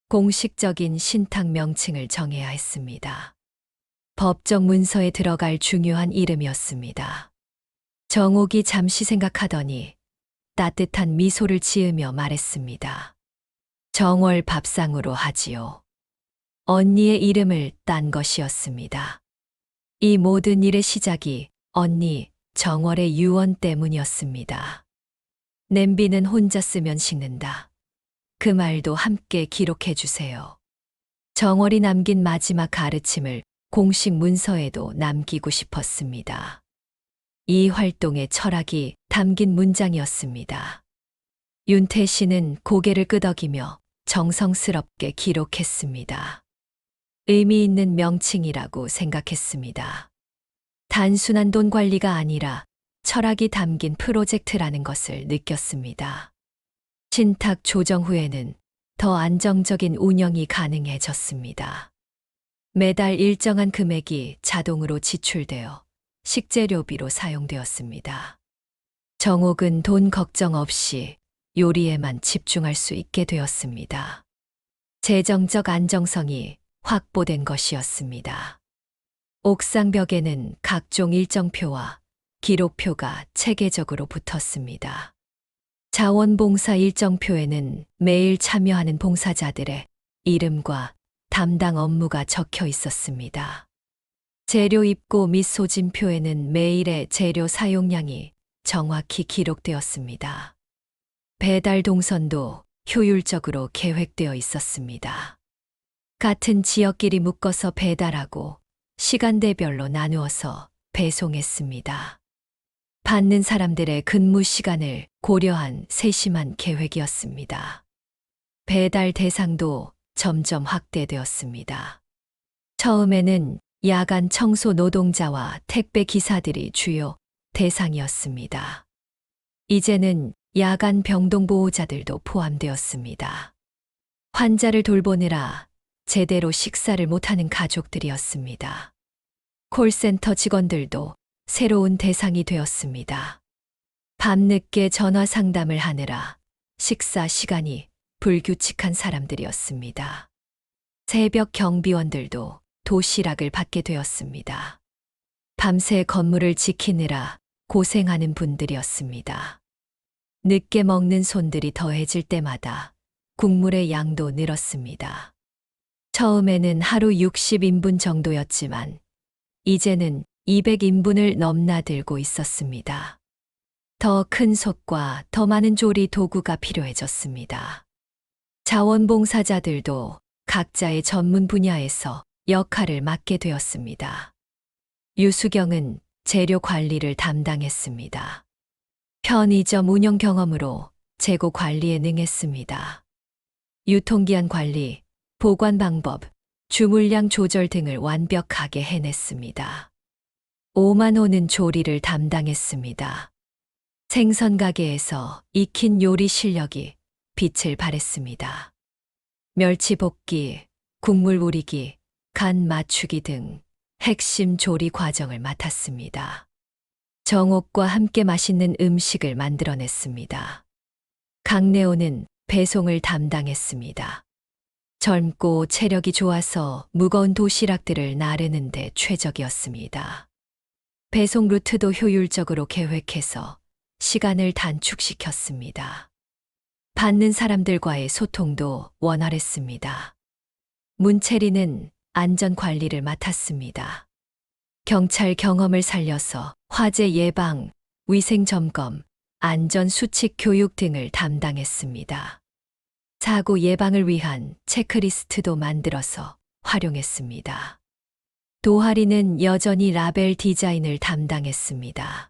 공식적인 신탁 명칭을 정해야 했습니다. 법적 문서에 들어갈 중요한 이름이었습니다. 정옥이 잠시 생각하더니 따뜻한 미소를 지으며 말했습니다. 정월 밥상으로 하지요. 언니의 이름을 딴 것이었습니다. 이 모든 일의 시작이 언니 정월의 유언 때문이었습니다. 냄비는 혼자 쓰면 식는다. 그 말도 함께 기록해 주세요. 정월이 남긴 마지막 가르침을 공식 문서에도 남기고 싶었습니다. 이 활동의 철학이 담긴 문장이었습니다. 윤태신은 고개를 끄덕이며 정성스럽게 기록했습니다. 의미 있는 명칭이라고 생각했습니다. 단순한 돈 관리가 아니라 철학이 담긴 프로젝트라는 것을 느꼈습니다. 신탁 조정 후에는 더 안정적인 운영이 가능해졌습니다. 매달 일정한 금액이 자동으로 지출되어 식재료비로 사용되었습니다. 정옥은 돈 걱정 없이 요리에만 집중할 수 있게 되었습니다. 재정적 안정성이 확보된 것이었습니다. 옥상 벽에는 각종 일정표와 기록표가 체계적으로 붙었습니다. 자원봉사 일정표에는 매일 참여하는 봉사자들의 이름과 담당 업무가 적혀 있었습니다. 재료 입고 및 소진표에는 매일의 재료 사용량이 정확히 기록되었습니다. 배달 동선도 효율적으로 계획되어 있었습니다. 같은 지역끼리 묶어서 배달하고 시간대별로 나누어서 배송했습니다. 받는 사람들의 근무 시간을 고려한 세심한 계획이었습니다. 배달 대상도 점점 확대되었습니다. 처음에는 야간 청소 노동자와 택배 기사들이 주요 대상이었습니다. 이제는 야간 병동보호자들도 포함되었습니다. 환자를 돌보느라 제대로 식사를 못하는 가족들이었습니다. 콜센터 직원들도 새로운 대상이 되었습니다. 밤늦게 전화 상담을 하느라 식사 시간이 불규칙한 사람들이었습니다. 새벽 경비원들도 도시락을 받게 되었습니다. 밤새 건물을 지키느라 고생하는 분들이었습니다. 늦게 먹는 손들이 더해질 때마다 국물의 양도 늘었습니다. 처음에는 하루 60인분 정도였지만 이제는 200인분을 넘나들고 있었습니다. 더 큰 솥과 더 많은 조리 도구가 필요해졌습니다. 자원봉사자들도 각자의 전문 분야에서 역할을 맡게 되었습니다. 유수경은 재료 관리를 담당했습니다. 편의점 운영 경험으로 재고 관리에 능했습니다. 유통기한 관리, 보관 방법, 주물량 조절 등을 완벽하게 해냈습니다. 오만호는 조리를 담당했습니다. 생선 가게에서 익힌 요리 실력이 빛을 발했습니다. 멸치 볶기, 국물 우리기, 간 맞추기 등 핵심 조리 과정을 맡았습니다. 정옥과 함께 맛있는 음식을 만들어냈습니다. 강내호는 배송을 담당했습니다. 젊고 체력이 좋아서 무거운 도시락들을 나르는데 최적이었습니다. 배송 루트도 효율적으로 계획해서 시간을 단축시켰습니다. 받는 사람들과의 소통도 원활했습니다. 문채리는 안전 관리를 맡았습니다. 경찰 경험을 살려서 화재 예방, 위생 점검, 안전 수칙 교육 등을 담당했습니다. 사고 예방을 위한 체크리스트도 만들어서 활용했습니다. 도하리는 여전히 라벨 디자인을 담당했습니다.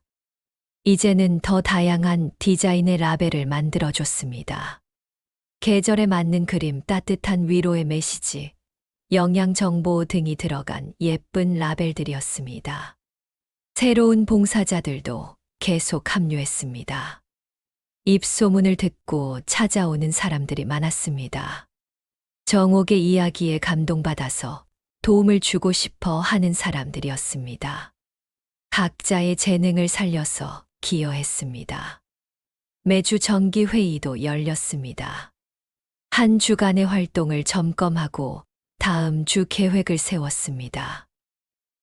이제는 더 다양한 디자인의 라벨을 만들어줬습니다. 계절에 맞는 그림, 따뜻한 위로의 메시지, 영양 정보 등이 들어간 예쁜 라벨들이었습니다. 새로운 봉사자들도 계속 합류했습니다. 입소문을 듣고 찾아오는 사람들이 많았습니다. 정옥의 이야기에 감동받아서 도움을 주고 싶어 하는 사람들이었습니다. 각자의 재능을 살려서 기여했습니다. 매주 정기회의도 열렸습니다. 한 주간의 활동을 점검하고 다음 주 계획을 세웠습니다.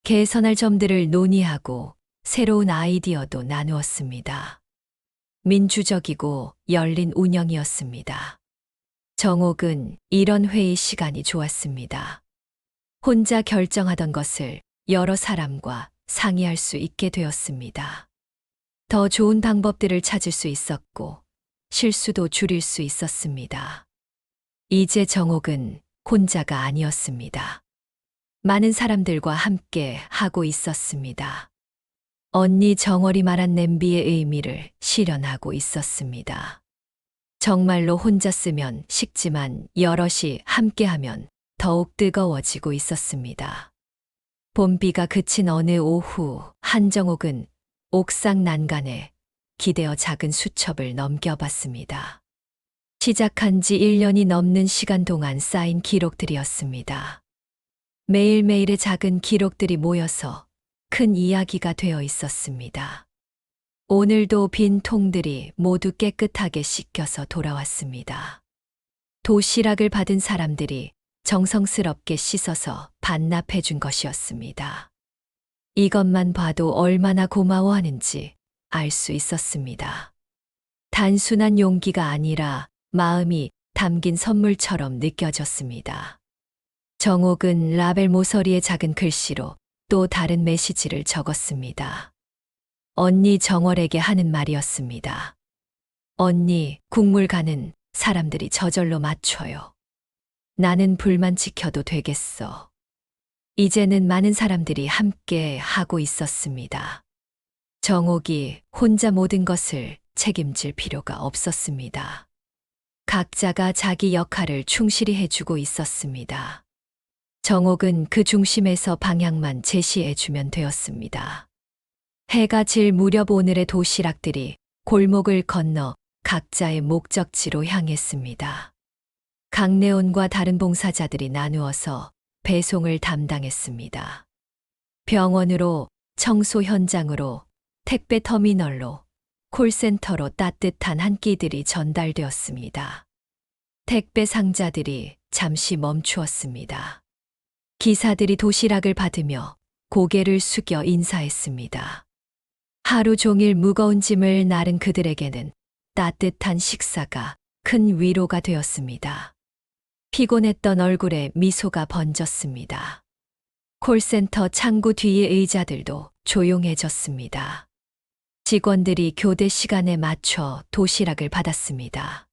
개선할 점들을 논의하고 새로운 아이디어도 나누었습니다. 민주적이고 열린 운영이었습니다. 정옥은 이런 회의 시간이 좋았습니다. 혼자 결정하던 것을 여러 사람과 상의할 수 있게 되었습니다. 더 좋은 방법들을 찾을 수 있었고 실수도 줄일 수 있었습니다. 이제 정옥은 혼자가 아니었습니다. 많은 사람들과 함께 하고 있었습니다. 언니 정월이 말한 냄비의 의미를 실현하고 있었습니다. 정말로 혼자 쓰면 식지만 여럿이 함께하면 더욱 뜨거워지고 있었습니다. 봄비가 그친 어느 오후 한정옥은 옥상 난간에 기대어 작은 수첩을 넘겨봤습니다. 시작한 지 1년이 넘는 시간 동안 쌓인 기록들이었습니다. 매일매일의 작은 기록들이 모여서 큰 이야기가 되어 있었습니다. 오늘도 빈 통들이 모두 깨끗하게 씻겨서 돌아왔습니다. 도시락을 받은 사람들이 정성스럽게 씻어서 반납해 준 것이었습니다. 이것만 봐도 얼마나 고마워하는지 알 수 있었습니다. 단순한 용기가 아니라 마음이 담긴 선물처럼 느껴졌습니다. 정옥은 라벨 모서리에 작은 글씨로 또 다른 메시지를 적었습니다. 언니 정월에게 하는 말이었습니다. 언니, 국물 가는 사람들이 저절로 맞춰요. 나는 불만 지켜도 되겠어. 이제는 많은 사람들이 함께 하고 있었습니다. 정옥이 혼자 모든 것을 책임질 필요가 없었습니다. 각자가 자기 역할을 충실히 해주고 있었습니다. 정옥은 그 중심에서 방향만 제시해주면 되었습니다. 해가 질 무렵 오늘의 도시락들이 골목을 건너 각자의 목적지로 향했습니다. 강내온과 다른 봉사자들이 나누어서 배송을 담당했습니다. 병원으로, 청소 현장으로, 택배 터미널로, 콜센터로 따뜻한 한 끼들이 전달되었습니다. 택배 상자들이 잠시 멈추었습니다. 기사들이 도시락을 받으며 고개를 숙여 인사했습니다. 하루 종일 무거운 짐을 나른 그들에게는 따뜻한 식사가 큰 위로가 되었습니다. 피곤했던 얼굴에 미소가 번졌습니다. 콜센터 창구 뒤의 의자들도 조용해졌습니다. 직원들이 교대 시간에 맞춰 도시락을 받았습니다.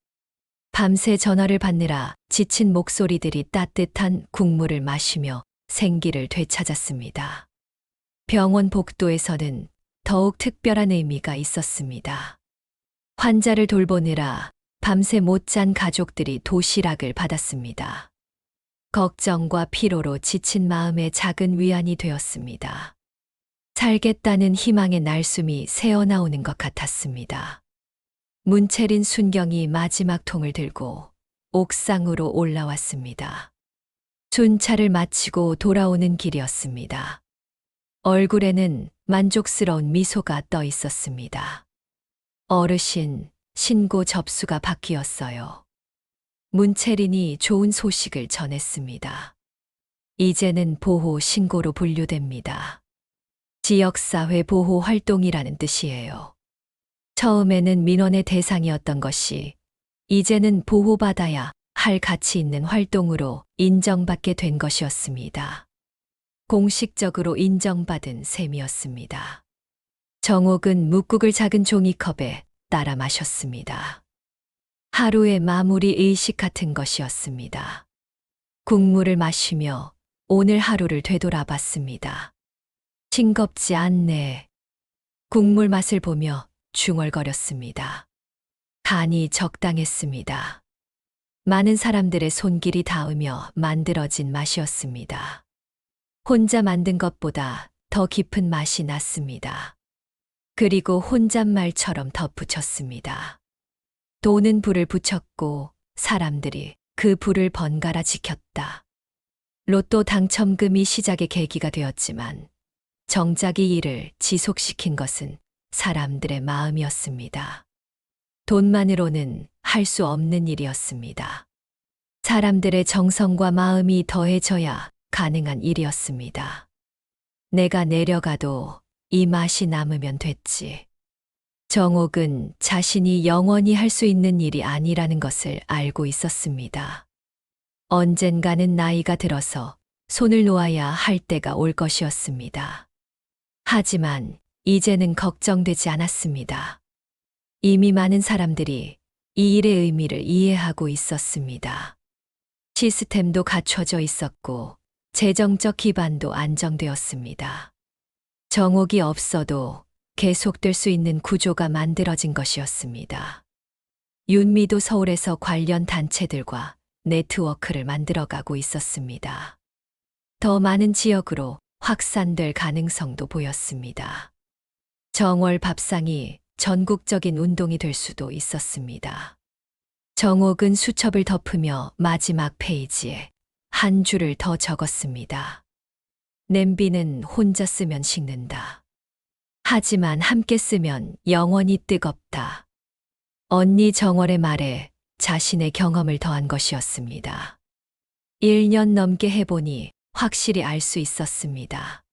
밤새 전화를 받느라 지친 목소리들이 따뜻한 국물을 마시며 생기를 되찾았습니다. 병원 복도에서는 더욱 특별한 의미가 있었습니다. 환자를 돌보느라 밤새 못 잔 가족들이 도시락을 받았습니다. 걱정과 피로로 지친 마음에 작은 위안이 되었습니다. 살겠다는 희망의 날숨이 새어나오는 것 같았습니다. 문채린 순경이 마지막 통을 들고 옥상으로 올라왔습니다. 순찰을 마치고 돌아오는 길이었습니다. 얼굴에는 만족스러운 미소가 떠 있었습니다. 어르신, 신고 접수가 바뀌었어요. 문채린이 좋은 소식을 전했습니다. 이제는 보호 신고로 분류됩니다. 지역사회 보호 활동이라는 뜻이에요. 처음에는 민원의 대상이었던 것이 이제는 보호받아야 할 가치 있는 활동으로 인정받게 된 것이었습니다. 공식적으로 인정받은 셈이었습니다. 정옥은 묵국을 작은 종이컵에 따라 마셨습니다. 하루의 마무리 의식 같은 것이었습니다. 국물을 마시며 오늘 하루를 되돌아봤습니다. 싱겁지 않네. 국물 맛을 보며 중얼거렸습니다. 간이 적당했습니다. 많은 사람들의 손길이 닿으며 만들어진 맛이었습니다. 혼자 만든 것보다 더 깊은 맛이 났습니다. 그리고 혼잣말처럼 덧붙였습니다. 돈은 불을 붙였고 사람들이 그 불을 번갈아 지켰다. 로또 당첨금이 시작의 계기가 되었지만 정작 이 일을 지속시킨 것은 사람들의 마음이었습니다. 돈만으로는 할 수 없는 일이었습니다. 사람들의 정성과 마음이 더해져야 가능한 일이었습니다. 내가 내려가도 이 맛이 남으면 됐지. 정옥은 자신이 영원히 할 수 있는 일이 아니라는 것을 알고 있었습니다. 언젠가는 나이가 들어서 손을 놓아야 할 때가 올 것이었습니다. 하지만 이제는 걱정되지 않았습니다. 이미 많은 사람들이 이 일의 의미를 이해하고 있었습니다. 시스템도 갖춰져 있었고 재정적 기반도 안정되었습니다. 정옥이 없어도 계속될 수 있는 구조가 만들어진 것이었습니다. 윤미도 서울에서 관련 단체들과 네트워크를 만들어가고 있었습니다. 더 많은 지역으로 확산될 가능성도 보였습니다. 정월 밥상이 전국적인 운동이 될 수도 있었습니다. 정옥은 수첩을 덮으며 마지막 페이지에 한 줄을 더 적었습니다. 냄비는 혼자 쓰면 식는다. 하지만 함께 쓰면 영원히 뜨겁다. 언니 정월의 말에 자신의 경험을 더한 것이었습니다. 1년 넘게 해보니 확실히 알 수 있었습니다.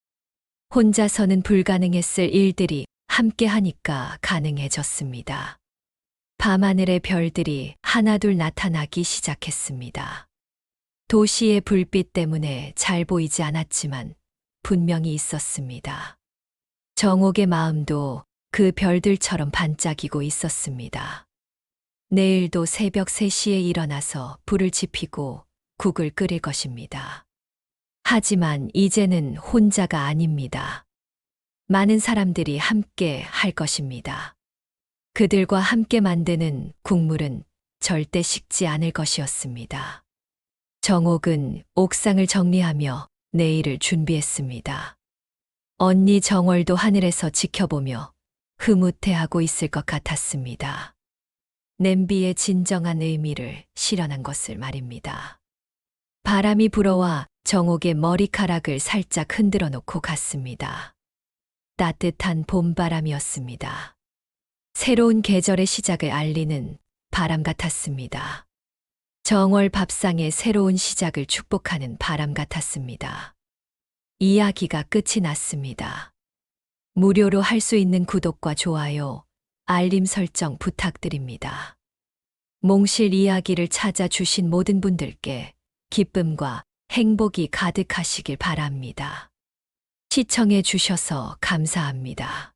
혼자서는 불가능했을 일들이 함께 하니까 가능해졌습니다. 밤하늘의 별들이 하나둘 나타나기 시작했습니다. 도시의 불빛 때문에 잘 보이지 않았지만 분명히 있었습니다. 정옥의 마음도 그 별들처럼 반짝이고 있었습니다. 내일도 새벽 3시에 일어나서 불을 지피고 국을 끓일 것입니다. 하지만 이제는 혼자가 아닙니다. 많은 사람들이 함께 할 것입니다. 그들과 함께 만드는 국물은 절대 식지 않을 것이었습니다. 정옥은 옥상을 정리하며 내일을 준비했습니다. 언니 정월도 하늘에서 지켜보며 흐뭇해하고 있을 것 같았습니다. 냄비의 진정한 의미를 실현한 것을 말입니다. 바람이 불어와 정옥의 머리카락을 살짝 흔들어 놓고 갔습니다. 따뜻한 봄바람이었습니다. 새로운 계절의 시작을 알리는 바람 같았습니다. 정월 밥상의 새로운 시작을 축복하는 바람 같았습니다. 이야기가 끝이 났습니다. 무료로 할 수 있는 구독과 좋아요, 알림 설정 부탁드립니다. 몽실 이야기를 찾아주신 모든 분들께 기쁨과 행복이 가득하시길 바랍니다. 시청해 주셔서 감사합니다.